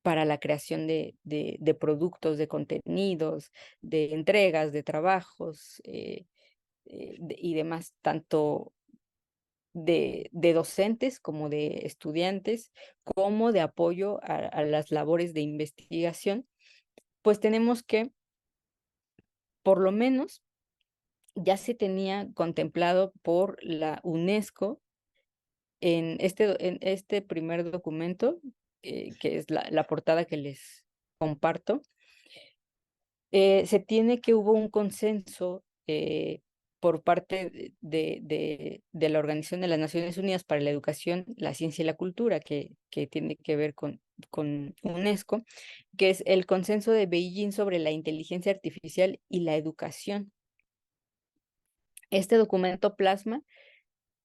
Speaker 2: para la creación de productos, de contenidos, de entregas, de trabajos y demás, tanto de docentes como de estudiantes, como de apoyo a las labores de investigación. Pues tenemos que, por lo menos, ya se tenía contemplado por la UNESCO en este primer documento, que es la portada que les comparto. Se tiene que hubo un consenso por parte de la Organización de las Naciones Unidas para la Educación, la Ciencia y la Cultura, que tiene que ver con UNESCO, que es el consenso de Beijing sobre la inteligencia artificial y la educación. Este documento plasma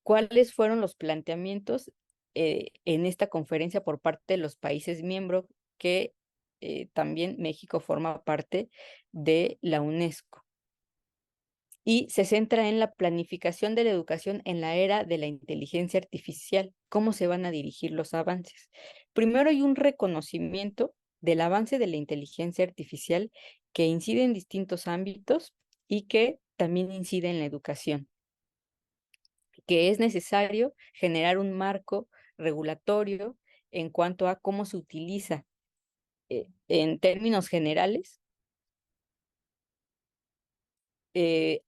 Speaker 2: cuáles fueron los planteamientos en esta conferencia por parte de los países miembros, que también México forma parte de la UNESCO. Y se centra en la planificación de la educación en la era de la inteligencia artificial, cómo se van a dirigir los avances. Primero hay un reconocimiento del avance de la inteligencia artificial que incide en distintos ámbitos y que también incide en la educación, que es necesario generar un marco regulatorio en cuanto a cómo se utiliza en términos generales,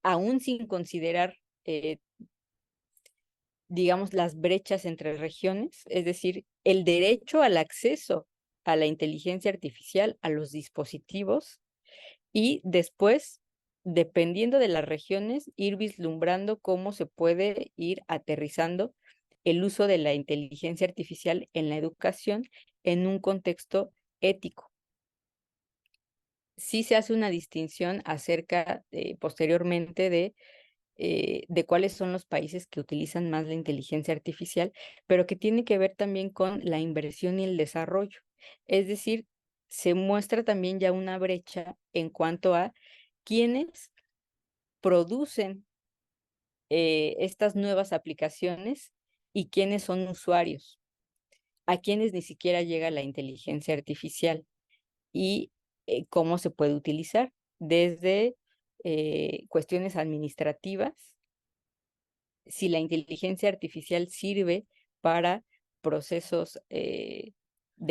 Speaker 2: aún sin considerar, digamos, las brechas entre regiones, es decir, el derecho al acceso a la inteligencia artificial, a los dispositivos, y después, dependiendo de las regiones, ir vislumbrando cómo se puede ir aterrizando el uso de la inteligencia artificial en la educación en un contexto ético. Sí se hace una distinción acerca posteriormente de cuáles son los países que utilizan más la inteligencia artificial, pero que tiene que ver también con la inversión y el desarrollo. Es decir, se muestra también ya una brecha en cuanto a quienes producen estas nuevas aplicaciones y quiénes son usuarios, a quienes ni siquiera llega la inteligencia artificial, y cómo se puede utilizar desde cuestiones administrativas, si la inteligencia artificial sirve para procesos de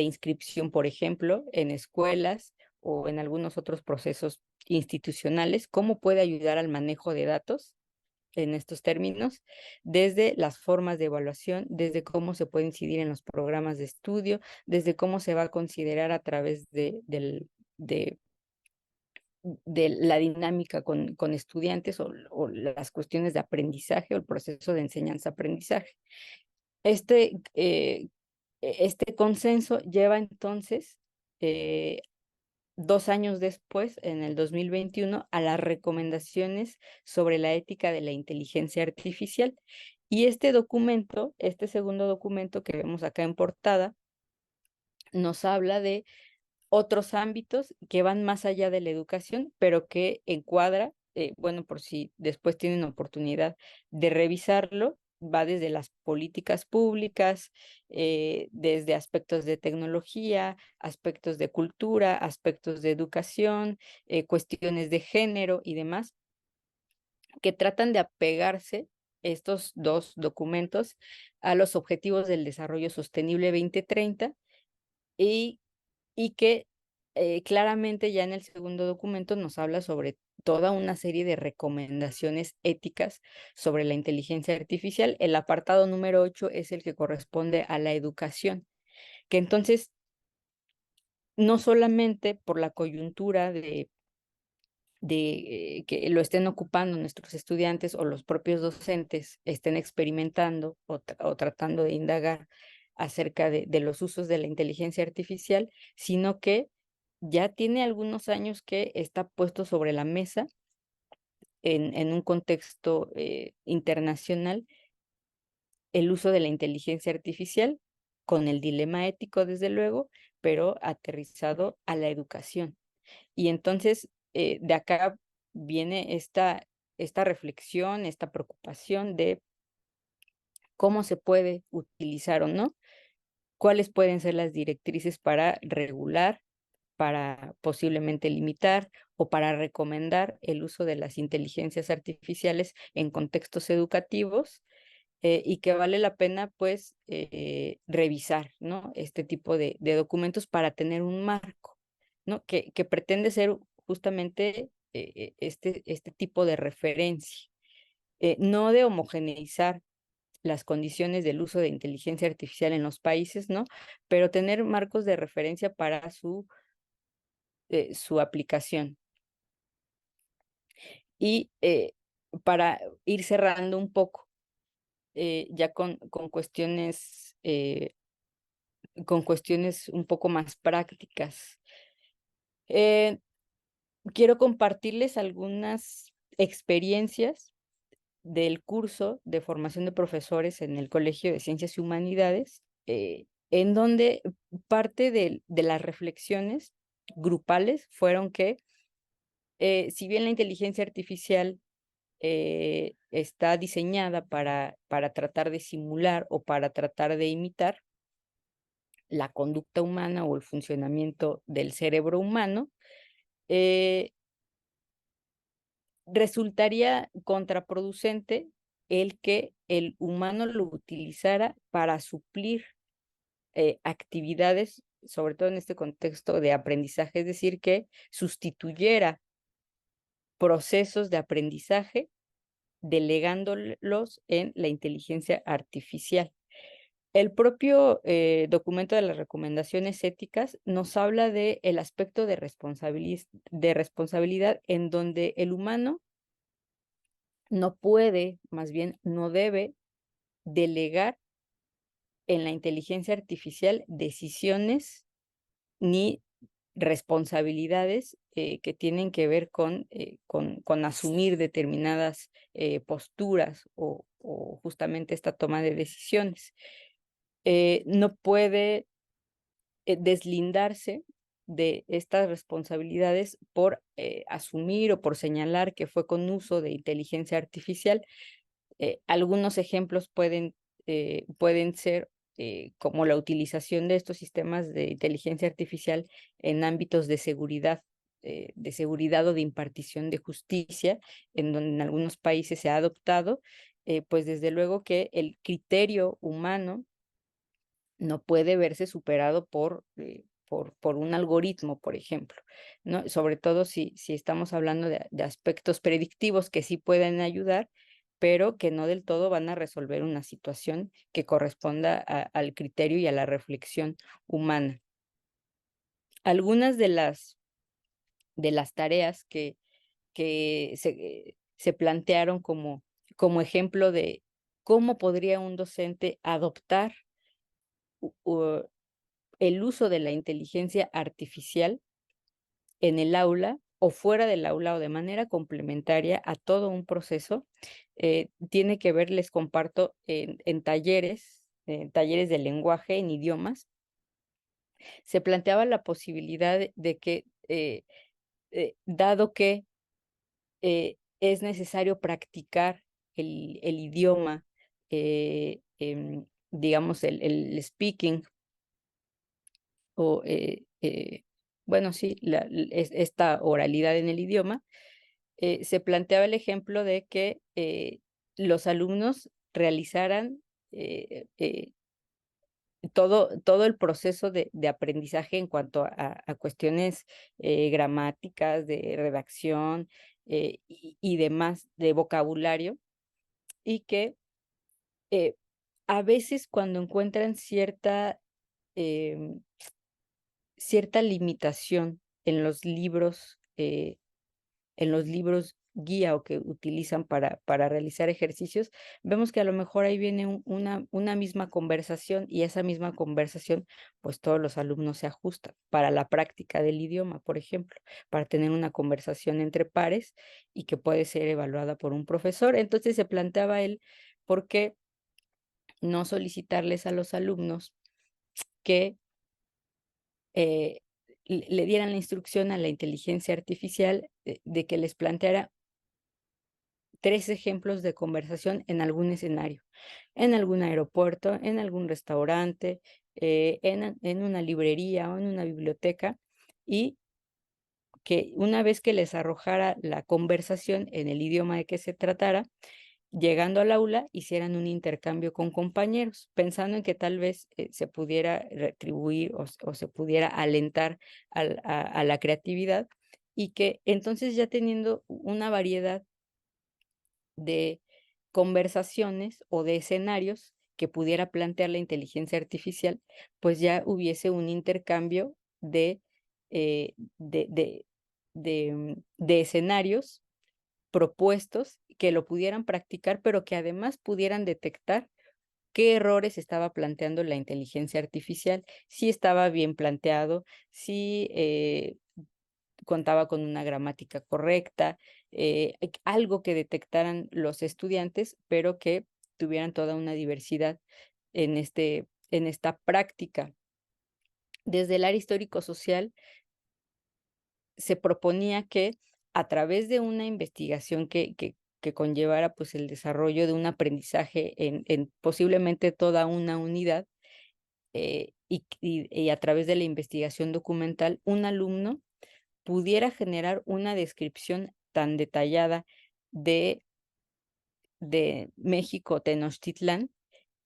Speaker 2: inscripción, por ejemplo, en escuelas o en algunos otros procesos institucionales, cómo puede ayudar al manejo de datos en estos términos, desde las formas de evaluación, desde cómo se puede incidir en los programas de estudio, desde cómo se va a considerar a través de la dinámica con estudiantes o las cuestiones de aprendizaje o el proceso de enseñanza-aprendizaje. Este consenso lleva entonces 2 años después, en el 2021, a las recomendaciones sobre la ética de la inteligencia artificial. Y este documento, este segundo documento que vemos acá en portada, nos habla de otros ámbitos que van más allá de la educación, pero que encuadra, bueno, por si después tienen oportunidad de revisarlo, va desde las políticas públicas, desde aspectos de tecnología, aspectos de cultura, aspectos de educación, cuestiones de género y demás, que tratan de apegarse estos dos documentos a los Objetivos del Desarrollo Sostenible 2030 y que claramente ya en el segundo documento nos habla sobre toda una serie de recomendaciones éticas sobre la inteligencia artificial. El apartado número 8 es el que corresponde a la educación, que entonces no solamente por la coyuntura de que lo estén ocupando nuestros estudiantes o los propios docentes estén experimentando o tratando de indagar acerca de los usos de la inteligencia artificial, sino que ya tiene algunos años que está puesto sobre la mesa en un contexto internacional el uso de la inteligencia artificial con el dilema ético, desde luego, pero aterrizado a la educación. Y entonces, de acá viene esta reflexión, esta preocupación de cómo se puede utilizar o no, cuáles pueden ser las directrices para regular, para posiblemente limitar o para recomendar el uso de las inteligencias artificiales en contextos educativos, y que vale la pena, pues, revisar, ¿no? Este tipo de documentos para tener un marco, ¿no? Que pretende ser justamente este tipo de referencia, no de homogeneizar las condiciones del uso de inteligencia artificial en los países, ¿no? Pero tener marcos de referencia para su aplicación. Y para ir cerrando un poco, ya con cuestiones un poco más prácticas. Eh, Quiero compartirles algunas experiencias del curso de formación de profesores en el Colegio de Ciencias y Humanidades, en donde parte de las reflexiones grupales fueron que, si bien la inteligencia artificial está diseñada para tratar de simular o para tratar de imitar la conducta humana o el funcionamiento del cerebro humano, eh, resultaría contraproducente el que el humano lo utilizara para suplir actividades, sobre todo en este contexto de aprendizaje, es decir, que sustituyera procesos de aprendizaje delegándolos en la inteligencia artificial. El propio documento de las recomendaciones éticas nos habla de el aspecto de responsabilidad en donde el humano no puede, más bien no debe delegar en la inteligencia artificial decisiones ni responsabilidades que tienen que ver con asumir determinadas posturas o justamente esta toma de decisiones. No puede deslindarse de estas responsabilidades por asumir o por señalar que fue con uso de inteligencia artificial. Algunos ejemplos pueden ser como la utilización de estos sistemas de inteligencia artificial en ámbitos de seguridad o de impartición de justicia, en donde en algunos países se ha adoptado, pues desde luego que el criterio humano no puede verse superado por un algoritmo, por ejemplo, ¿no? Sobre todo si estamos hablando de aspectos predictivos que sí pueden ayudar, pero que no del todo van a resolver una situación que corresponda al criterio y a la reflexión humana. Algunas de las tareas que se plantearon como ejemplo de cómo podría un docente adoptar el uso de la inteligencia artificial en el aula o fuera del aula o de manera complementaria a todo un proceso. Tiene que ver, les comparto, en talleres de lenguaje en idiomas, se planteaba la posibilidad de que, dado que es necesario practicar el idioma, digamos, el speaking o, bueno, sí, esta oralidad en el idioma, se planteaba el ejemplo de que los alumnos realizaran todo el proceso de aprendizaje en cuanto a cuestiones gramáticas, de redacción y demás, de vocabulario, y que eh, a veces cuando encuentran em, cierta limitación en los libros guía o que utilizan para realizar ejercicios, vemos que a lo mejor ahí viene una misma conversación y esa misma conversación, pues todos los alumnos se ajustan para la práctica del idioma, por ejemplo, para tener una conversación entre pares y que puede ser evaluada por un profesor. Entonces se planteaba él, ¿por qué no solicitarles a los alumnos que eh, le dieran la instrucción a la inteligencia artificial de que les planteara 3 ejemplos de conversación en algún escenario, en algún aeropuerto, en algún restaurante, en una librería o en una biblioteca, y que una vez que les arrojara la conversación en el idioma de que se tratara, llegando al aula, hicieran un intercambio con compañeros, pensando en que tal vez, se pudiera retribuir o se pudiera alentar a la creatividad, y que entonces ya teniendo una variedad de conversaciones o de escenarios que pudiera plantear la inteligencia artificial, pues ya hubiese un intercambio eh, de de de escenarios propuestos que lo pudieran practicar, pero que además pudieran detectar qué errores estaba planteando la inteligencia artificial, si estaba bien planteado, si, contaba con una gramática correcta, algo que detectaran los estudiantes, pero que tuvieran toda una diversidad en esta práctica. Desde el área histórico-social se proponía que a través de una investigación que conllevara pues el desarrollo de un aprendizaje en posiblemente toda una unidad, y a través de la investigación documental, un alumno pudiera generar una descripción tan detallada de México Tenochtitlán,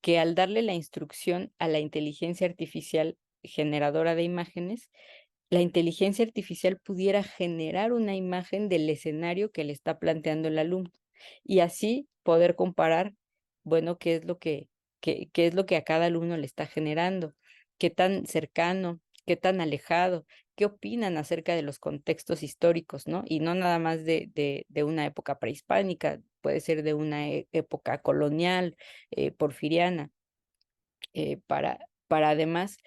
Speaker 2: que al darle la instrucción a la inteligencia artificial generadora de imágenes, la inteligencia artificial pudiera generar una imagen del escenario que le está planteando el alumno, y así poder comparar, bueno, qué es lo que a cada alumno le está generando, qué tan cercano, qué tan alejado, qué opinan acerca de los contextos históricos, ¿no? Y no nada más de una época prehispánica, puede ser de una época colonial, porfiriana, para además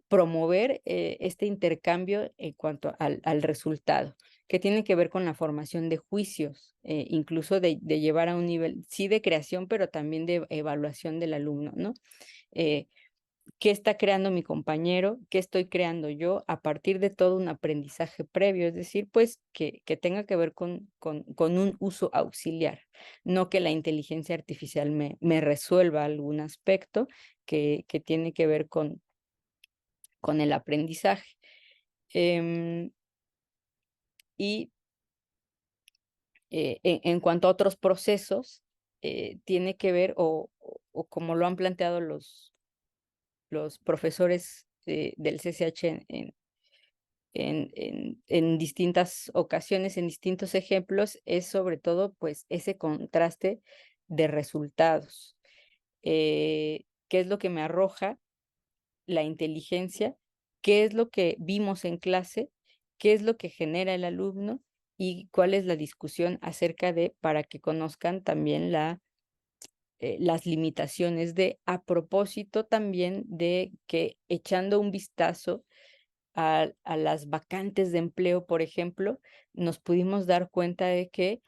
Speaker 2: promover, este intercambio en cuanto al resultado, que tiene que ver con la formación de juicios, incluso de llevar a un nivel, sí, de creación, pero también de evaluación del alumno, ¿no? Eh, ¿Qué está creando mi compañero? ¿Qué estoy creando yo? A partir de todo un aprendizaje previo, es decir, pues, que tenga que ver con un uso auxiliar, no que la inteligencia artificial me resuelva algún aspecto que tiene que ver con el aprendizaje. Em, y en cuanto a otros procesos, tiene que ver, o como lo han planteado los profesores del CCH en distintas ocasiones, en distintos ejemplos, es sobre todo pues ese contraste de resultados. ¿Qué es lo que me arroja la inteligencia? ¿Qué es lo que vimos en clase? ¿Qué es lo que genera el alumno? ¿Y cuál es la discusión acerca de, para que conozcan también las limitaciones de, a propósito también de que echando un vistazo a las vacantes de empleo, por ejemplo, nos pudimos dar cuenta de que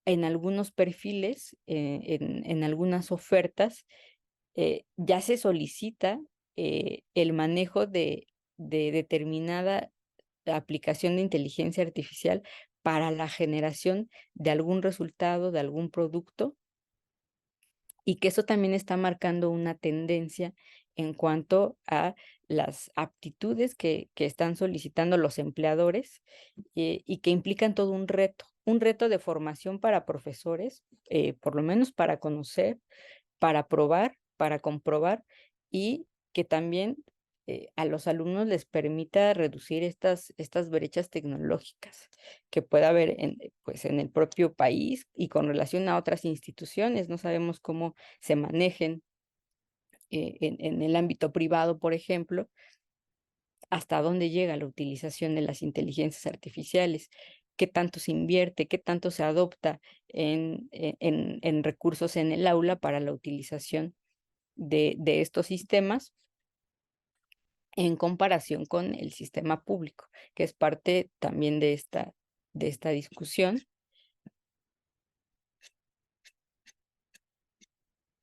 Speaker 2: en algunos perfiles, en algunas ofertas, ya se solicita el manejo de determinada aplicación de inteligencia artificial para la generación de algún resultado, de algún producto, y que eso también está marcando una tendencia en cuanto a las aptitudes que están solicitando los empleadores, y que implican todo un reto de formación para profesores, por lo menos para conocer, para probar, para comprobar, y que también, a los alumnos les permita reducir estas brechas tecnológicas que pueda haber en, pues, en el propio país y con relación a otras instituciones. No sabemos cómo se manejen, en el ámbito privado, por ejemplo, hasta dónde llega la utilización de las inteligencias artificiales, qué tanto se invierte, qué tanto se adopta en recursos en el aula para la utilización de estos sistemas en comparación con el sistema público, que es parte también de esta discusión.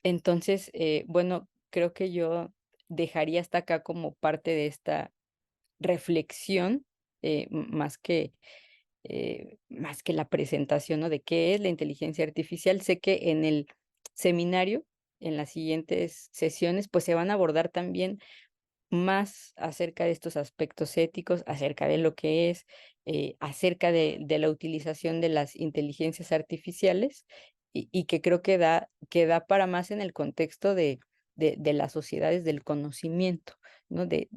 Speaker 2: Entonces, bueno, creo que yo dejaría hasta acá como parte de esta reflexión, más que la presentación, ¿no? De qué es la inteligencia artificial. Sé que en el seminario, en las siguientes sesiones, pues se van a abordar también más acerca de estos aspectos éticos, acerca de lo que es, acerca de la utilización de las inteligencias artificiales, y que creo que da para más en el contexto de las sociedades del conocimiento, ¿no? De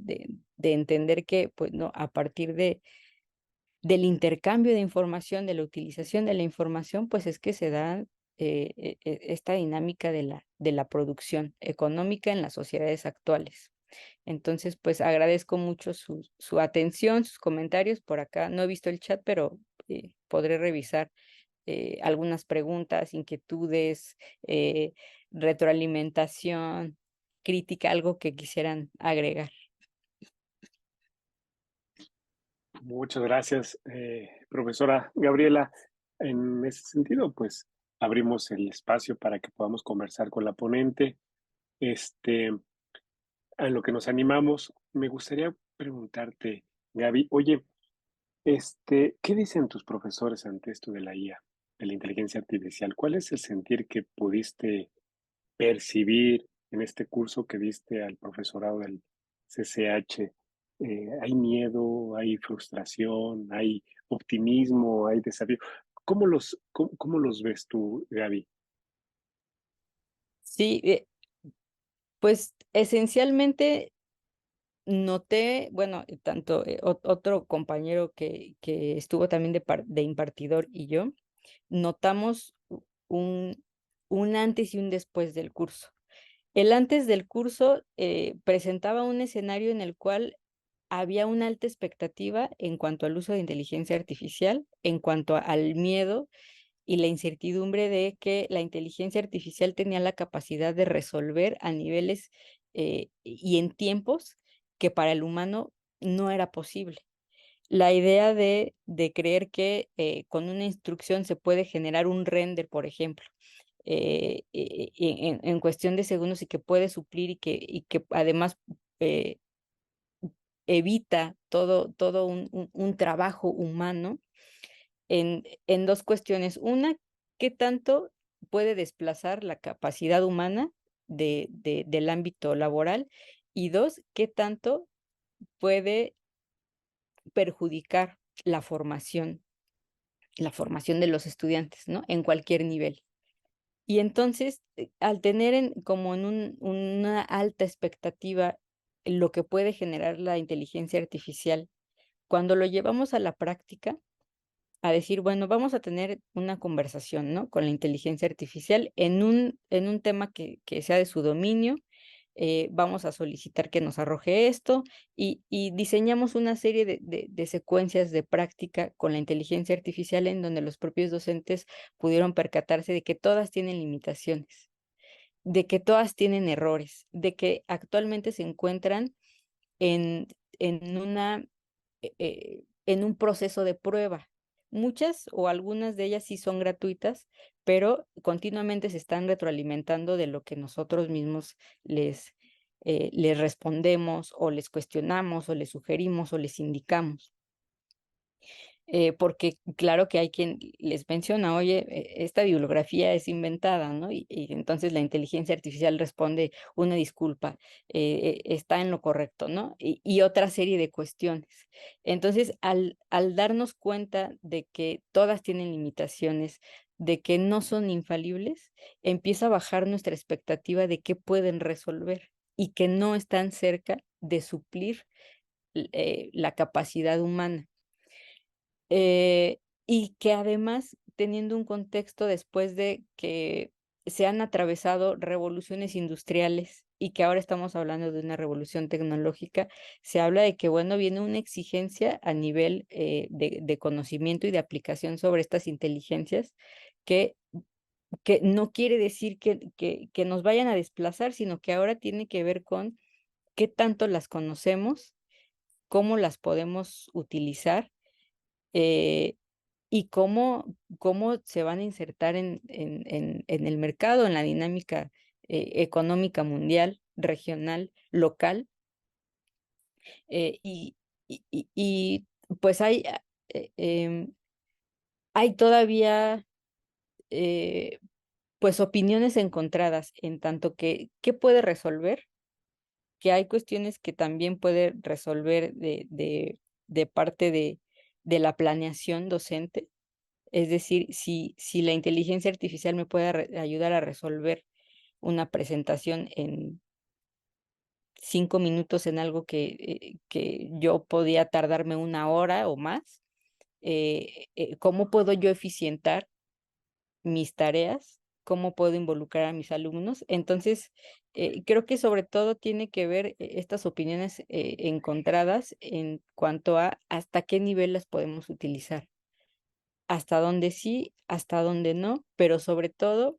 Speaker 2: entender que, pues, ¿no? A partir del intercambio de información, de la utilización de la información, pues es que se da esta dinámica de la producción económica en las sociedades actuales. Entonces, pues agradezco mucho su atención, sus comentarios por acá. No he visto el chat, pero podré revisar algunas preguntas, inquietudes, eh, retroalimentación, crítica, algo que quisieran agregar.
Speaker 1: Muchas gracias, profesora Gabriela. En ese sentido, pues abrimos el espacio para que podamos conversar con la ponente. Este, a lo que nos animamos, me gustaría preguntarte, Gaby, oye, ¿qué dicen tus profesores ante esto de la IA, de la inteligencia artificial? ¿Cuál es el sentir que pudiste percibir en este curso que diste al profesorado del CCH? ¿Hay miedo, hay frustración, hay optimismo, hay desafío? ¿Cómo los ves tú, Gaby?
Speaker 2: Sí, pues esencialmente noté, bueno, tanto otro compañero que estuvo también de impartidor y yo, notamos un, un antes y un después del curso. El antes del curso presentaba un escenario en el cual había una alta expectativa en cuanto al uso de inteligencia artificial, en cuanto al miedo y la incertidumbre de que la inteligencia artificial tenía la capacidad de resolver a niveles y en tiempos que para el humano no era posible. La idea de creer que con una instrucción se puede generar un render, por ejemplo, en cuestión de segundos y que puede suplir y que además eh, evita todo un trabajo humano en dos cuestiones. Una, ¿qué tanto puede desplazar la capacidad humana del ámbito laboral? Y dos, ¿qué tanto puede perjudicar la la formación de los estudiantes, ¿no? En cualquier nivel. Y entonces, al tener como en una alta expectativa lo que puede generar la inteligencia artificial, cuando lo llevamos a la práctica, a decir, bueno, vamos a tener una conversación, ¿no? Con la inteligencia artificial en un tema que sea de su dominio. Vamos a solicitar que nos arroje esto y diseñamos una serie de secuencias de práctica con la inteligencia artificial en donde los propios docentes pudieron percatarse de que todas tienen limitaciones, de que todas tienen errores, de que actualmente se encuentran en en un proceso de prueba. Muchas o algunas de ellas sí son gratuitas, pero continuamente se están retroalimentando de lo que nosotros mismos les respondemos o les cuestionamos o les sugerimos o les indicamos. Porque claro que hay quien les menciona, oye, esta bibliografía es inventada, ¿no? Y entonces la inteligencia artificial responde una disculpa, está en lo correcto, ¿no? Y otra serie de cuestiones. Entonces, al darnos cuenta de que todas tienen limitaciones, de que no son infalibles, empieza a bajar nuestra expectativa de qué pueden resolver y que no están cerca de suplir la capacidad humana. Y que además, teniendo un contexto después de que se han atravesado revoluciones industriales y que ahora estamos hablando de una revolución tecnológica, se habla de que, bueno, viene una exigencia a nivel de conocimiento y de aplicación sobre estas inteligencias que, que no quiere decir que nos vayan a desplazar, sino que ahora tiene que ver con qué tanto las conocemos, cómo las podemos utilizar. eh, y cómo se van a insertar en el mercado, en la dinámica económica mundial, regional, local. eh, y, y, pues eh, em, hay todavía pues opiniones encontradas en tanto que qué puede resolver, que hay cuestiones que también puede resolver de parte de la planeación docente. Es decir, si la inteligencia artificial me puede ayudar a resolver una presentación en 5 minutos en algo que yo podía tardarme una hora o más, ¿cómo puedo yo eficientar mis tareas? ¿Cómo puedo involucrar a mis alumnos? Entonces, creo que sobre todo tiene que ver estas opiniones encontradas en cuanto a hasta qué nivel las podemos utilizar. Hasta dónde sí, hasta dónde no, pero sobre todo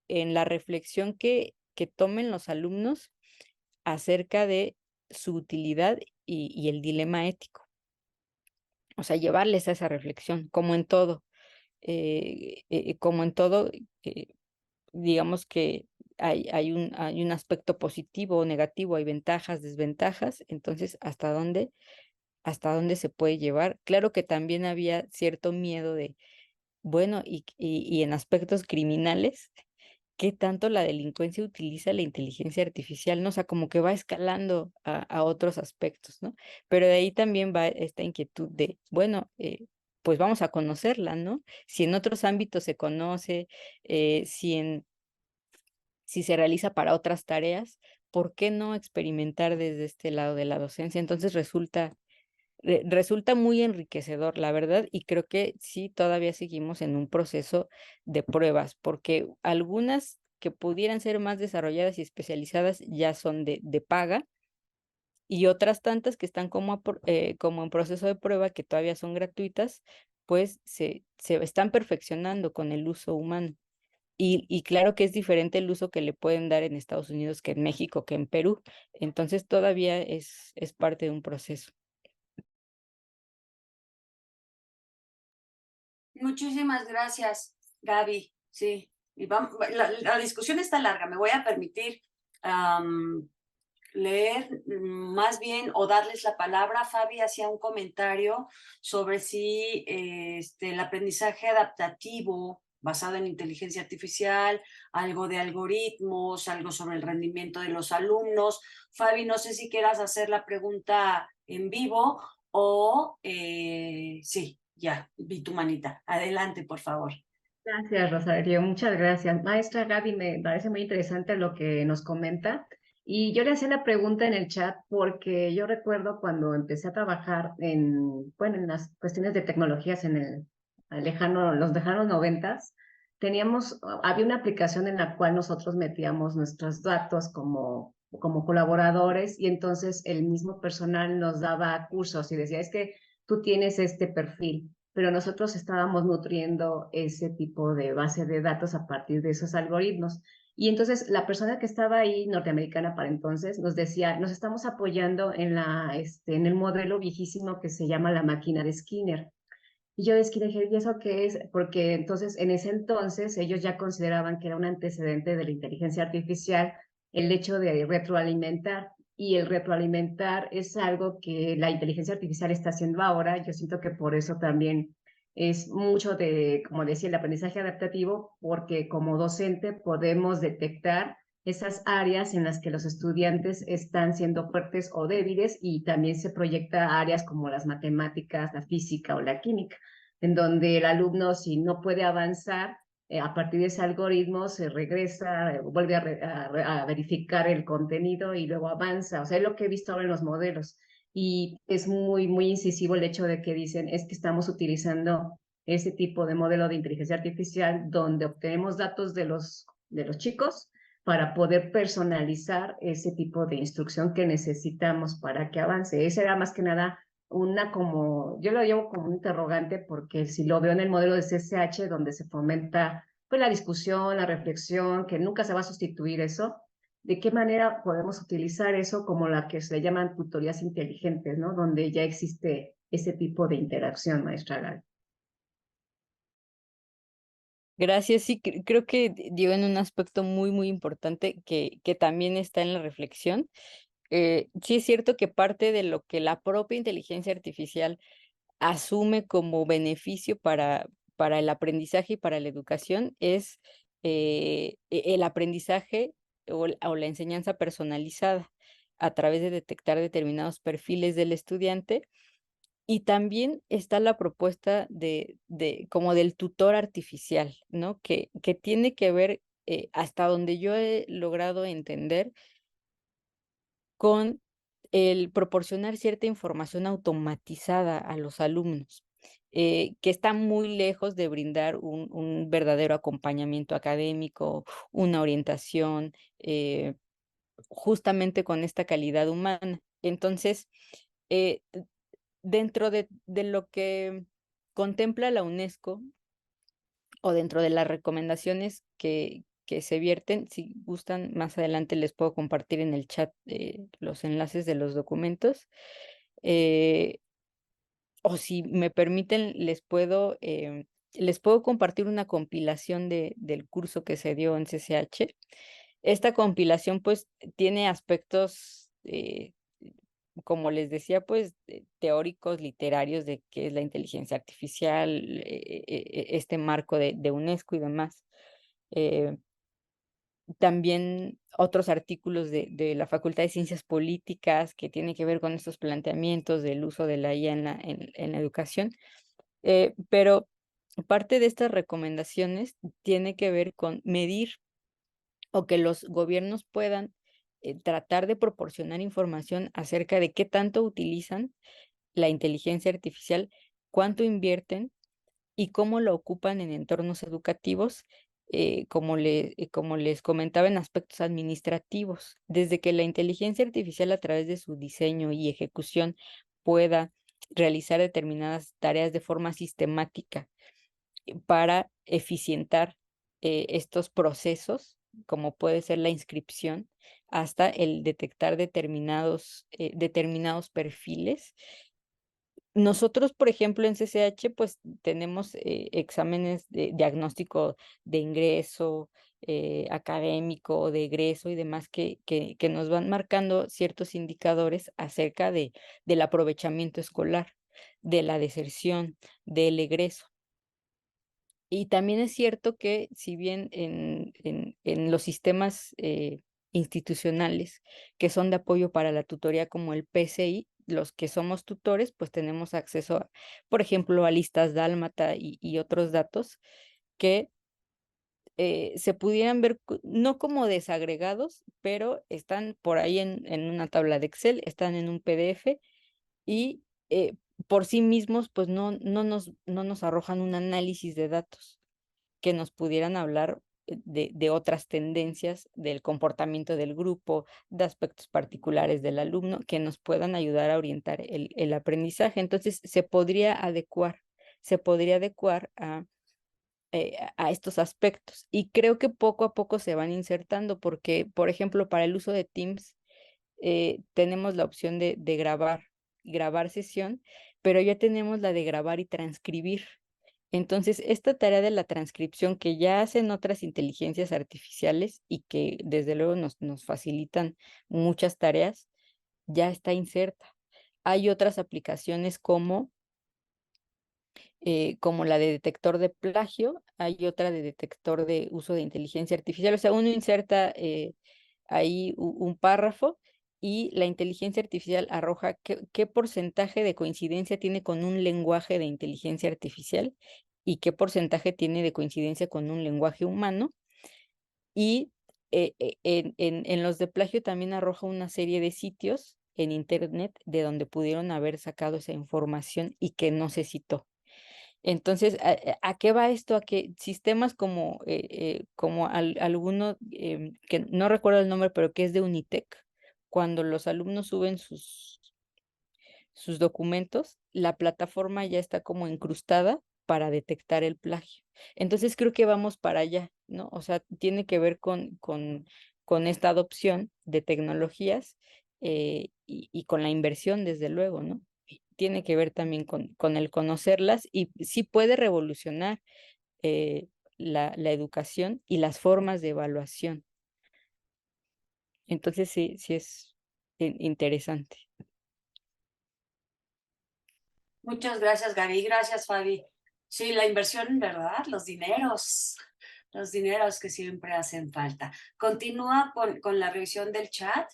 Speaker 2: en la reflexión que tomen los alumnos acerca de su utilidad y el dilema ético. O sea, llevarles a esa reflexión, como en todo, eh, digamos que hay un aspecto positivo o negativo, hay ventajas, desventajas, entonces, hasta dónde se puede llevar? Claro que también había cierto miedo de, bueno, y en aspectos criminales, ¿qué tanto la delincuencia utiliza la inteligencia artificial? ¿No? O sea, como que va escalando a otros aspectos, ¿no? Pero de ahí también va esta inquietud de, bueno, pues vamos a conocerla, ¿no? Si en otros ámbitos se conoce, si se realiza para otras tareas, ¿por qué no experimentar desde este lado de la docencia? Entonces resulta muy enriquecedor, la verdad, y creo que sí, todavía seguimos en un proceso de pruebas, porque algunas que pudieran ser más desarrolladas y especializadas ya son de paga, y otras tantas que están como en proceso de prueba, que todavía son gratuitas, pues se están perfeccionando con el uso humano. Y claro que es diferente el uso que le pueden dar en Estados Unidos que en México, que en Perú. Entonces todavía es parte de un proceso.
Speaker 3: Muchísimas gracias, Gaby. Sí, y vamos, la discusión está larga. Me voy a permitir leer más bien o darles la palabra. Fabi hacía un comentario sobre si el aprendizaje adaptativo basado en inteligencia artificial, algo de algoritmos, algo sobre el rendimiento de los alumnos. Fabi, no sé si quieras hacer la pregunta en vivo o sí, ya, vi tu manita. Adelante, por favor.
Speaker 4: Gracias, Rosario. Muchas gracias. Maestra Gaby, me parece muy interesante lo que nos comenta. Y yo le hacía la pregunta en el chat porque yo recuerdo cuando empecé a trabajar bueno, en las cuestiones de tecnologías en los lejanos noventas, había una aplicación en la cual nosotros metíamos nuestros datos como colaboradores y entonces el mismo personal nos daba cursos y decía, es que tú tienes este perfil, pero nosotros estábamos nutriendo ese tipo de base de datos a partir de esos algoritmos. Y entonces la persona que estaba ahí, norteamericana para entonces, nos decía, nos estamos apoyando en el modelo viejísimo que se llama la máquina de Skinner. Y yo de Skinner dije, ¿y eso qué es? Porque entonces, en ese entonces, ellos ya consideraban que era un antecedente de la inteligencia artificial el hecho de retroalimentar. Y el retroalimentar es algo que la inteligencia artificial está haciendo ahora. Yo siento que por eso también es mucho de, como decía, el aprendizaje adaptativo, porque como docente podemos detectar esas áreas en las que los estudiantes están siendo fuertes o débiles y también se proyecta a áreas como las matemáticas, la física o la química, en donde el alumno si no puede avanzar, a partir de ese algoritmo se regresa, vuelve a verificar el contenido y luego avanza. O sea, es lo que he visto ahora en los modelos. Y es muy, muy incisivo el hecho de que dicen es que estamos utilizando ese tipo de modelo de inteligencia artificial donde obtenemos datos de los chicos para poder personalizar ese tipo de instrucción que necesitamos para que avance. Ese era más que nada como, yo lo llevo como un interrogante porque si lo veo en el modelo de CCH donde se fomenta pues la discusión, la reflexión, que nunca se va a sustituir eso, ¿de qué manera podemos utilizar eso como la que se le llaman tutorías inteligentes, ¿no? Donde ya existe ese tipo de interacción, maestra Gaby.
Speaker 2: Gracias, sí, creo que dio en un aspecto muy, muy importante que también está en la reflexión. Sí es cierto que parte de lo que la propia inteligencia artificial asume como beneficio para el aprendizaje y para la educación es el aprendizaje o la enseñanza personalizada a través de detectar determinados perfiles del estudiante. Y también está la propuesta como del tutor artificial, ¿no? Que tiene que ver, hasta donde yo he logrado entender, con el proporcionar cierta información automatizada a los alumnos, que está muy lejos de brindar un verdadero acompañamiento académico, una orientación, justamente con esta calidad humana. Entonces, eh, dentro de lo que contempla la UNESCO o dentro de las recomendaciones que se vierten, si gustan, más adelante les puedo compartir en el chat los enlaces de los documentos. eh, o si me permiten, les puedo compartir una compilación del curso que se dio en CCH. Esta compilación, pues, tiene aspectos, como les decía, pues, teóricos, literarios de qué es la inteligencia artificial, este marco de UNESCO y demás. Eh, También otros artículos de la Facultad de Ciencias Políticas que tienen que ver con estos planteamientos del uso de la IA en la educación. Pero parte de estas recomendaciones tiene que ver con medir o que los gobiernos puedan tratar de proporcionar información acerca de qué tanto utilizan la inteligencia artificial, cuánto invierten y cómo lo ocupan en entornos educativos, como les comentaba, en aspectos administrativos. Desde que la inteligencia artificial, a través de su diseño y ejecución, pueda realizar determinadas tareas de forma sistemática para eficientar estos procesos, como puede ser la inscripción, hasta el detectar determinados perfiles. Nosotros, por ejemplo, en CCH, pues tenemos exámenes de diagnóstico de ingreso, académico, de egreso y demás que nos van marcando ciertos indicadores acerca del aprovechamiento escolar, de la deserción, del egreso. Y también es cierto que si bien en los sistemas institucionales que son de apoyo para la tutoría como el PCI, los que somos tutores, pues tenemos acceso, por ejemplo, a listas dálmata y otros datos que se pudieran ver no como desagregados, pero están por ahí en una tabla de Excel, están en un PDF y por sí mismos, pues no nos arrojan un análisis de datos que nos pudieran hablar de otras tendencias del comportamiento del grupo, de aspectos particulares del alumno, que nos puedan ayudar a orientar el aprendizaje. Entonces, se podría adecuar a a estos aspectos. Y creo que poco a poco se van insertando porque, por ejemplo, para el uso de Teams, tenemos la opción de grabar sesión, pero ya tenemos la de grabar y transcribir. Entonces, esta tarea de la transcripción que ya hacen otras inteligencias artificiales y que desde luego nos facilitan muchas tareas, ya está inserta. Hay otras aplicaciones como la de detector de plagio, hay otra de detector de uso de inteligencia artificial. O sea, uno inserta ahí un párrafo y la inteligencia artificial arroja qué porcentaje de coincidencia tiene con un lenguaje de inteligencia artificial y qué porcentaje tiene de coincidencia con un lenguaje humano. Y en los de plagio también arroja una serie de sitios en internet de donde pudieron haber sacado esa información y que no se citó. Entonces, ¿a qué va esto? A que sistemas como alguno, que no recuerdo el nombre, pero que es de Unitec, cuando los alumnos suben sus documentos, la plataforma ya está como incrustada para detectar el plagio. Entonces, creo que vamos para allá, ¿no? O sea, tiene que ver con esta adopción de tecnologías y con la inversión, desde luego, ¿no? Tiene que ver también con el conocerlas y sí puede revolucionar eh, la educación y las formas de evaluación. Entonces sí es interesante.
Speaker 3: Muchas gracias, Gaby. Gracias, Fabi. Sí, la inversión, ¿verdad? Los dineros que siempre hacen falta. Continúa con la revisión del chat.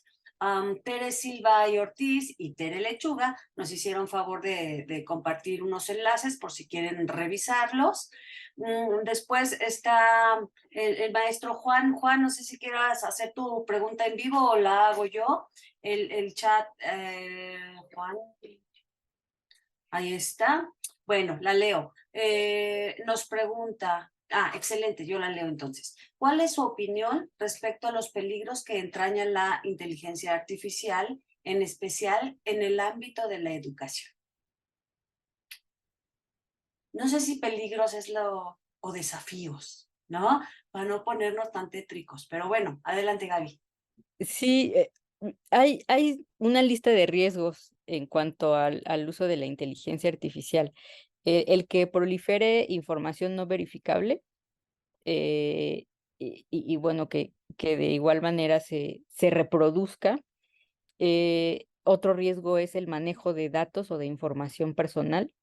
Speaker 3: Tere Silva y Ortiz y Tere Lechuga nos hicieron favor de compartir unos enlaces por si quieren revisarlos. Después está el maestro Juan. Juan, no sé si quieras hacer tu pregunta en vivo o la hago yo. El chat, Juan. Ahí está. Bueno, la leo. Nos pregunta, excelente, yo la leo entonces. ¿Cuál es su opinión respecto a los peligros que entraña la inteligencia artificial, en especial en el ámbito de la educación? No sé si peligros o desafíos, ¿no? Para no ponernos tan tétricos, pero bueno, adelante, Gaby.
Speaker 2: Sí, hay una lista de riesgos en cuanto al uso de la inteligencia artificial. El que prolifere información no verificable y bueno, que de igual manera se reproduzca. Otro riesgo es el manejo de datos o de información personal.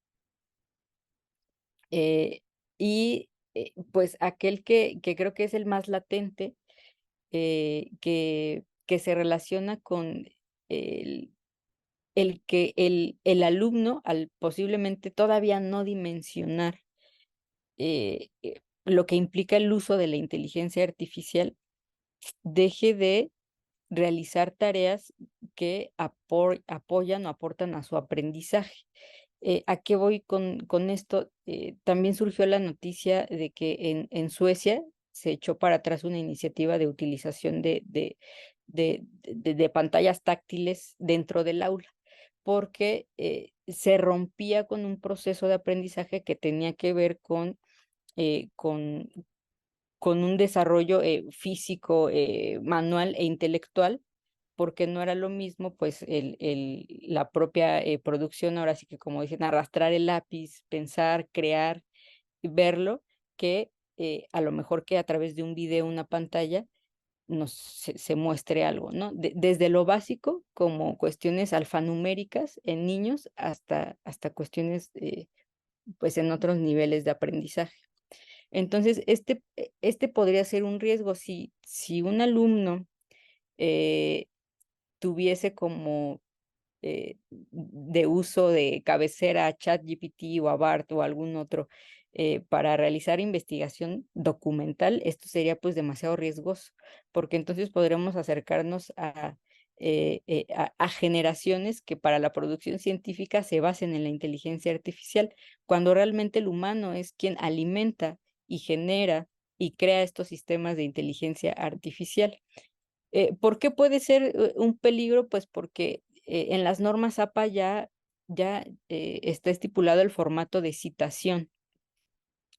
Speaker 2: eh, y pues aquel que creo que es el más latente, que se relaciona con el, el que el alumno, al posiblemente todavía no dimensionar lo que implica el uso de la inteligencia artificial, deje de realizar tareas que apoyan o aportan a su aprendizaje. ¿A qué voy con esto? También surgió la noticia de que en Suecia se echó para atrás una iniciativa de utilización de pantallas táctiles dentro del aula, porque se rompía con un proceso de aprendizaje que tenía que ver eh, con, con un desarrollo físico, manual e intelectual, porque no era lo mismo, pues, la propia producción, ahora sí que como dicen, arrastrar el lápiz, pensar, crear, y verlo, que a lo mejor que a través de un video, una pantalla, se muestre algo, ¿no? Desde lo básico, como cuestiones alfanuméricas en niños, hasta cuestiones, pues, en otros niveles de aprendizaje. Entonces, este podría ser un riesgo si un alumno tuviese como de uso de cabecera a ChatGPT o a BART o algún otro para realizar investigación documental, esto sería pues demasiado riesgoso, porque entonces podremos acercarnos a generaciones que para la producción científica se basen en la inteligencia artificial, cuando realmente el humano es quien alimenta y genera y crea estos sistemas de inteligencia artificial. ¿Por qué puede ser un peligro? Pues porque en las normas APA ya está estipulado el formato de citación.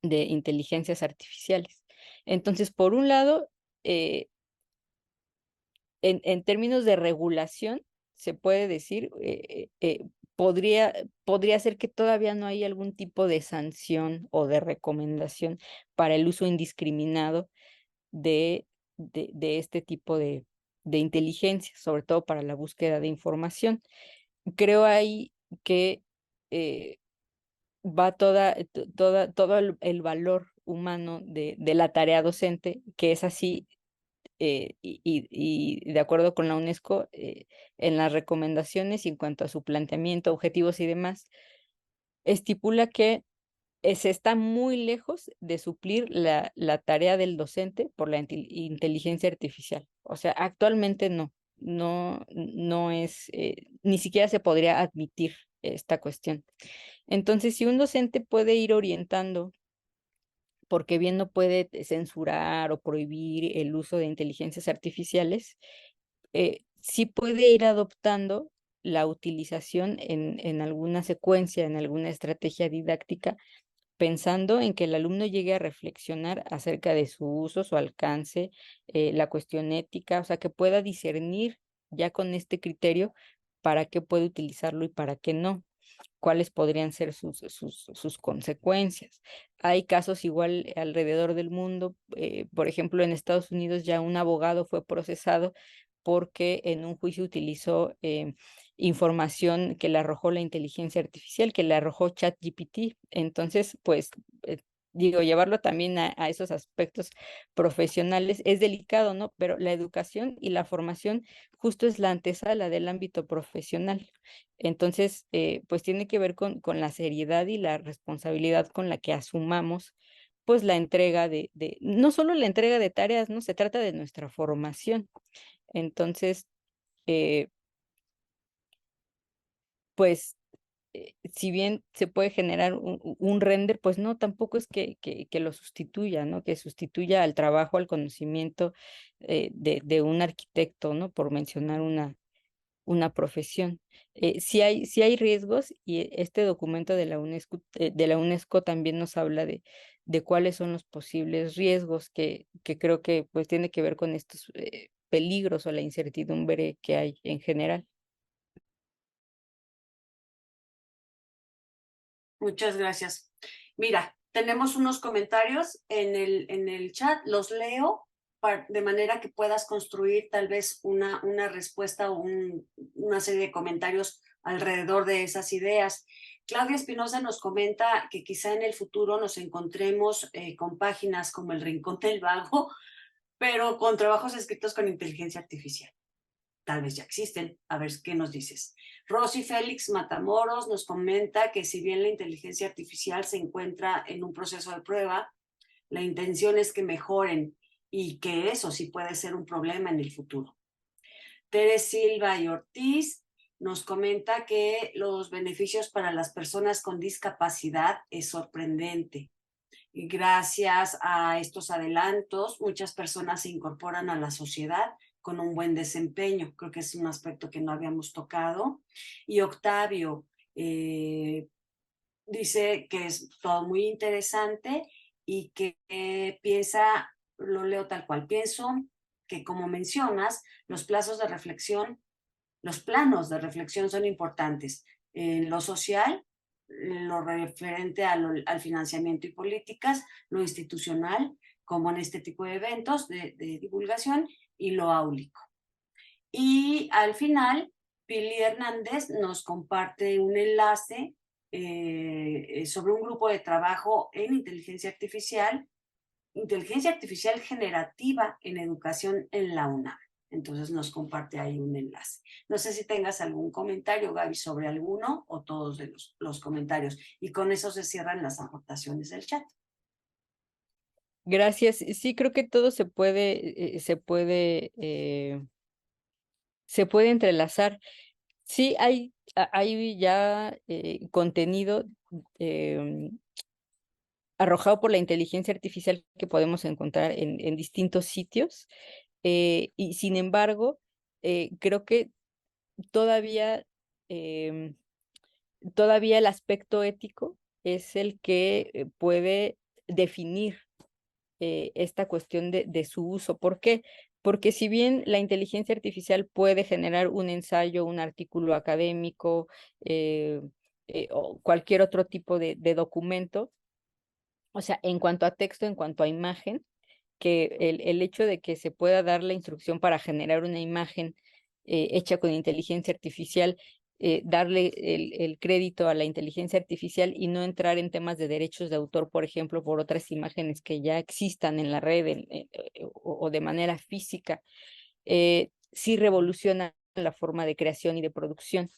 Speaker 2: de inteligencias artificiales. Entonces, por un lado, en términos de regulación, se puede decir, podría ser que todavía no hay algún tipo de sanción o de recomendación para el uso indiscriminado de este tipo de inteligencia, sobre todo para la búsqueda de información. Creo ahí que va todo el valor humano de la tarea docente, que es así, y de acuerdo con la UNESCO, en las recomendaciones y en cuanto a su planteamiento, objetivos y demás, estipula que se está muy lejos de suplir la tarea del docente por la inteligencia artificial. O sea, actualmente no es, ni siquiera se podría admitir esta cuestión. Entonces, si un docente puede ir orientando, porque bien no puede censurar o prohibir el uso de inteligencias artificiales, sí puede ir adoptando la utilización en alguna secuencia, en alguna estrategia didáctica, pensando en que el alumno llegue a reflexionar acerca de su uso, su alcance, la cuestión ética, o sea, que pueda discernir ya con este criterio para qué puede utilizarlo y para qué no, cuáles podrían ser sus consecuencias. Hay casos igual alrededor del mundo, por ejemplo, en Estados Unidos ya un abogado fue procesado porque en un juicio utilizó información que le arrojó la inteligencia artificial, que le arrojó ChatGPT. Entonces, pues, digo, llevarlo también a esos aspectos profesionales es delicado, ¿no? Pero la educación y la formación justo es la antesala del ámbito profesional. Entonces, pues tiene que ver con la seriedad y la responsabilidad con la que asumamos pues la entrega no solo la entrega de tareas, ¿no? Se trata de nuestra formación. Entonces, eh, pues, si bien se puede generar un render, pues no, tampoco es que lo sustituya, ¿no? Que sustituya al trabajo, al conocimiento de un arquitecto, ¿no? Por mencionar una profesión. Sí hay riesgos y este documento de la UNESCO también nos habla de cuáles son los posibles riesgos que creo que pues tiene que ver con estos peligros o la incertidumbre que hay en general.
Speaker 3: Muchas gracias. Mira, tenemos unos comentarios en el chat, los leo de manera que puedas construir tal vez una respuesta o una serie de comentarios alrededor de esas ideas. Claudia Espinosa nos comenta que quizá en el futuro nos encontremos con páginas como El Rincón del Vago, pero con trabajos escritos con inteligencia artificial. Tal vez ya existen. A ver qué nos dices. Rosy Félix Matamoros nos comenta que si bien la inteligencia artificial se encuentra en un proceso de prueba, la intención es que mejoren y que eso sí puede ser un problema en el futuro. Tere Silva y Ortiz nos comenta que los beneficios para las personas con discapacidad es sorprendente. Y gracias a estos adelantos, muchas personas se incorporan a la sociedad con un buen desempeño. Creo que es un aspecto que no habíamos tocado. Y Octavio dice que es todo muy interesante y que piensa, lo leo tal cual, pienso que como mencionas, los planos de reflexión son importantes. En lo social, lo referente al financiamiento y políticas, lo institucional, como en este tipo de eventos de divulgación, y lo áulico. Y al final, Pili Hernández nos comparte un enlace sobre un grupo de trabajo en inteligencia artificial generativa en educación en la UNAM. Entonces nos comparte ahí un enlace. No sé si tengas algún comentario, Gaby, sobre alguno o todos de los comentarios. Y con eso se cierran las aportaciones del chat.
Speaker 2: Gracias. Sí, creo que todo se puede entrelazar. Sí, hay ya contenido arrojado por la inteligencia artificial que podemos encontrar en distintos sitios. Y sin embargo, creo que todavía, todavía el aspecto ético es el que puede definir esta cuestión de su uso. ¿Por qué? Porque si bien la inteligencia artificial puede generar un ensayo, un artículo académico o cualquier otro tipo de documento, o sea, en cuanto a texto, en cuanto a imagen, que el hecho de que se pueda dar la instrucción para generar una imagen hecha con inteligencia artificial, darle el crédito a la inteligencia artificial y no entrar en temas de derechos de autor, por ejemplo, por otras imágenes que ya existan en la red o de manera física, sí revoluciona la forma de creación y de producción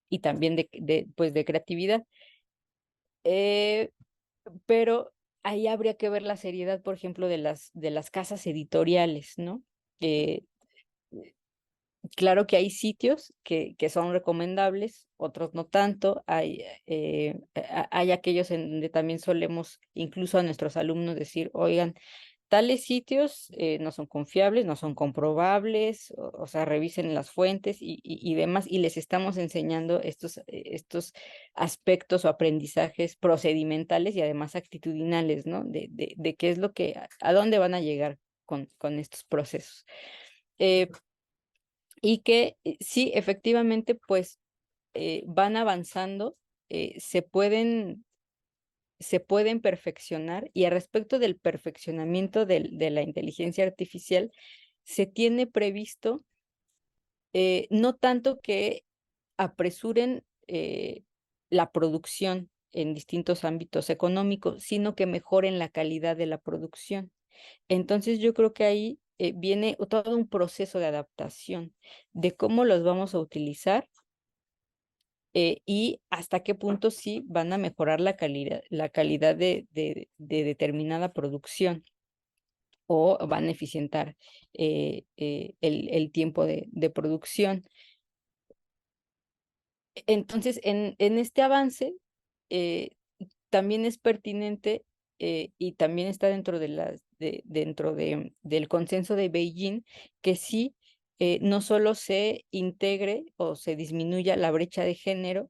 Speaker 2: y también pues de creatividad. Pero ahí habría que ver la seriedad, por ejemplo, de las casas editoriales, ¿no? Eh, claro que hay sitios que son recomendables, otros no tanto. Hay aquellos en donde también solemos, incluso a nuestros alumnos, decir, oigan, tales sitios no son confiables, no son comprobables, o sea, revisen las fuentes y demás, y les estamos enseñando estos aspectos o aprendizajes procedimentales y además actitudinales, ¿no? De qué es lo que, a dónde van a llegar con estos procesos. Y que sí, efectivamente, pues van avanzando, se pueden perfeccionar, y al respecto del perfeccionamiento de la inteligencia artificial, se tiene previsto no tanto que apresuren la producción en distintos ámbitos económicos, sino que mejoren la calidad de la producción. Entonces yo creo que ahí viene todo un proceso de adaptación de cómo los vamos a utilizar y hasta qué punto sí van a mejorar la calidad de determinada producción o van a eficientar el tiempo de producción. Entonces, en este avance, eh, también es pertinente y también está dentro del consenso de Beijing que sí, no solo se integre o se disminuya la brecha de género,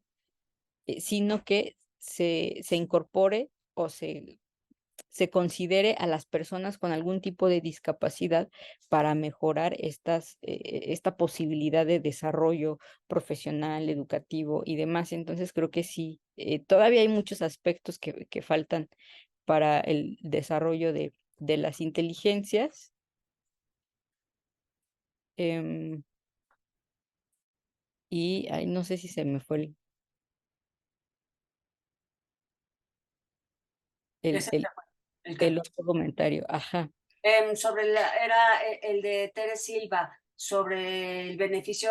Speaker 2: sino que se incorpore o se considere a las personas con algún tipo de discapacidad para mejorar esta posibilidad de desarrollo profesional, educativo y demás. Entonces creo que sí, todavía hay muchos aspectos que faltan para el desarrollo de las inteligencias. Y ay, no sé si se me fue el,
Speaker 3: Ese
Speaker 2: el,
Speaker 3: el
Speaker 2: el
Speaker 3: que
Speaker 2: otro comentario. Ajá.
Speaker 3: sobre era el de Tere Silva, sobre el beneficio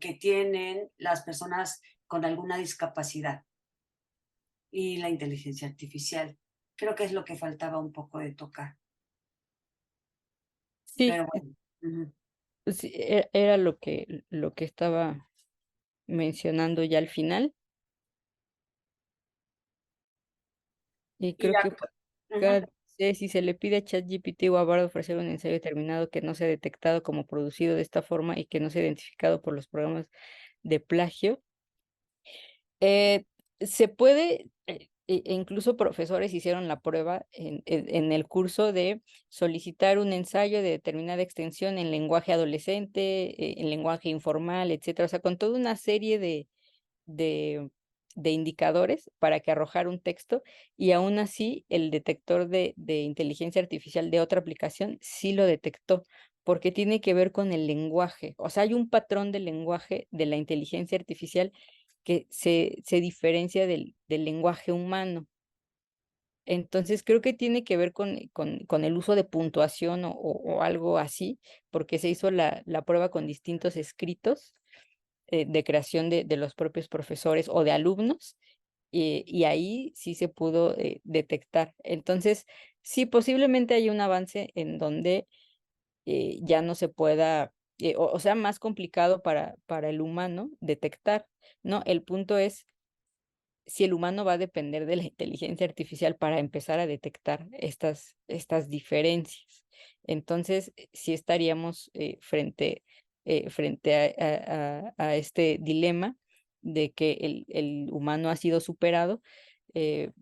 Speaker 3: que tienen las personas con alguna discapacidad y la inteligencia artificial. Creo que es lo que faltaba un poco de tocar,
Speaker 2: Sí,
Speaker 3: pero bueno. Ujú.
Speaker 2: sí, era lo que estaba mencionando ya al final. Y
Speaker 3: Y
Speaker 2: creo que
Speaker 3: ujú.
Speaker 2: acá dice, si se le pide a ChatGPT o a Bard ofrecer un ensayo determinado que no sea detectado como producido de esta forma y que no sea identificado por los programas de plagio, eh, se puede, incluso profesores hicieron la prueba en el curso de solicitar un ensayo de determinada extensión en lenguaje adolescente, en lenguaje informal, etcétera, o sea, con toda una serie de, de indicadores para que arrojara un texto, y aún así el detector de inteligencia artificial de otra aplicación sí lo detectó, porque tiene que ver con el lenguaje. O sea, hay un patrón del lenguaje de la inteligencia artificial que se diferencia del lenguaje humano. Entonces creo que tiene que ver con el uso de puntuación o algo así, porque se hizo la prueba con distintos escritos de creación de los propios profesores o de alumnos, y ahí sí se pudo detectar. Entonces, sí, posiblemente hay un avance en donde ya no se pueda, o sea, más complicado para el humano detectar, ¿no? El punto es si el humano va a depender de la inteligencia artificial para empezar a detectar estas diferencias. Entonces, sí estaríamos frente a este dilema de que el humano ha sido superado, eh,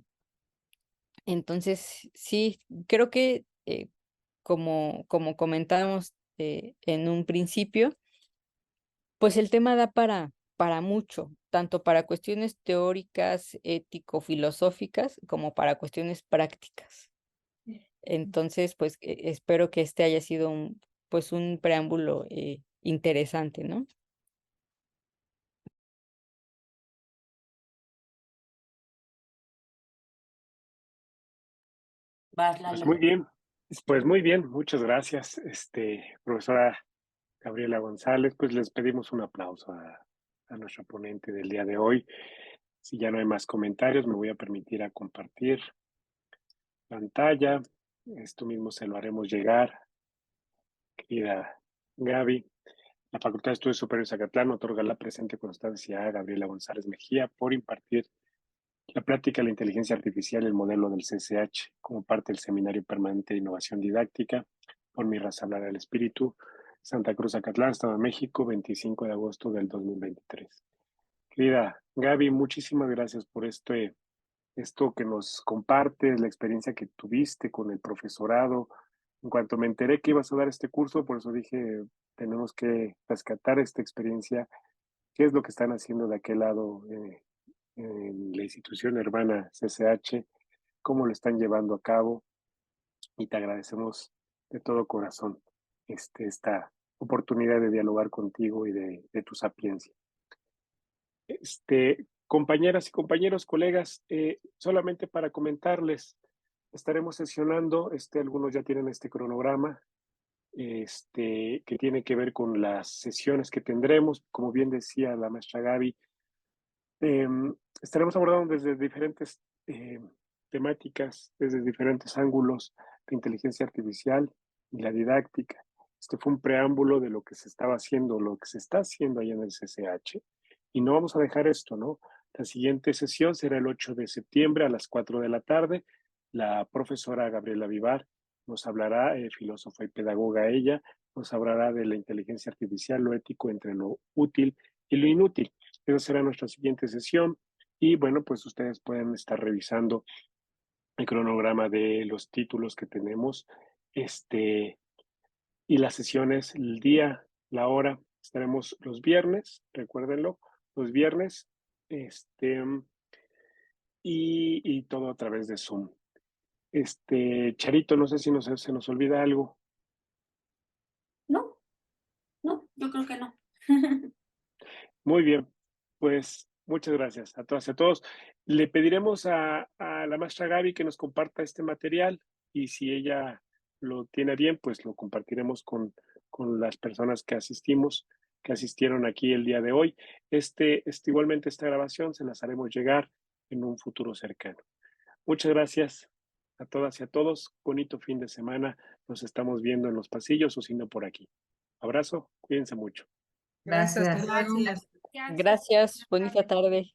Speaker 2: Entonces, sí, creo que como comentábamos en un principio, pues el tema da para mucho, tanto para cuestiones teóricas, ético-filosóficas, como para cuestiones prácticas. Entonces, pues espero que este haya sido pues un preámbulo interesante, ¿no?
Speaker 3: Vas,
Speaker 1: Pues
Speaker 3: Lalo.
Speaker 1: muy bien, pues muy bien, muchas gracias, profesora Gabriela González. Pues les pedimos un aplauso a nuestra ponente del día de hoy. Si ya no hay más comentarios, me voy a permitir a compartir pantalla. Esto mismo se lo haremos llegar, querida Gaby. La Facultad de Estudios Superiores de Zacatlán otorga la presente constancia a Gabriela González Mejía por impartir la práctica de la inteligencia artificial y el modelo del CCH como parte del Seminario Permanente de Innovación Didáctica por mi raza hablar del espíritu, Santa Cruz, Zacatlán, Estado de México, 25 de agosto del 2023. Querida Gaby, muchísimas gracias por esto que nos compartes, la experiencia que tuviste con el profesorado. En cuanto me enteré que ibas a dar este curso, por eso dije, tenemos que rescatar esta experiencia. ¿Qué es lo que están haciendo de aquel lado en la institución hermana CCH? ¿Cómo lo están llevando a cabo? Y te agradecemos de todo corazón esta oportunidad de dialogar contigo y de tu sapiencia. Compañeras y compañeros, colegas, solamente para comentarles, estaremos sesionando, algunos ya tienen este cronograma, que tiene que ver con las sesiones que tendremos. Como bien decía la maestra Gaby, estaremos abordando desde diferentes temáticas, desde diferentes ángulos, la inteligencia artificial y la didáctica. Este fue un preámbulo de lo que se estaba haciendo, lo que se está haciendo allá en el CCH. Y no vamos a dejar esto, ¿no? La siguiente sesión será el 8 de septiembre a las 4 de la tarde. La profesora Gabriela Vivar nos hablará, filósofa y pedagoga ella, nos hablará de la inteligencia artificial, lo ético entre lo útil y lo inútil. Esa será nuestra siguiente sesión. Y bueno, pues ustedes pueden estar revisando el cronograma de los títulos que tenemos, y las sesiones, el día, la hora. Estaremos los viernes, recuérdenlo, los viernes, y todo a través de Zoom. Charito, no sé si se nos olvida algo.
Speaker 3: No, no, yo creo que no.
Speaker 1: Muy bien, pues muchas gracias a todas y a todos. Le pediremos a la maestra Gaby que nos comparta este material y si ella lo tiene bien, pues lo compartiremos con las personas que asistieron aquí el día de hoy. Igualmente esta grabación se las haremos llegar en un futuro cercano. Muchas gracias a todas y a todos. Bonito fin de semana. Nos estamos viendo en los pasillos o si no por aquí. Abrazo, cuídense mucho.
Speaker 4: Gracias.
Speaker 2: Gracias, bonita tarde.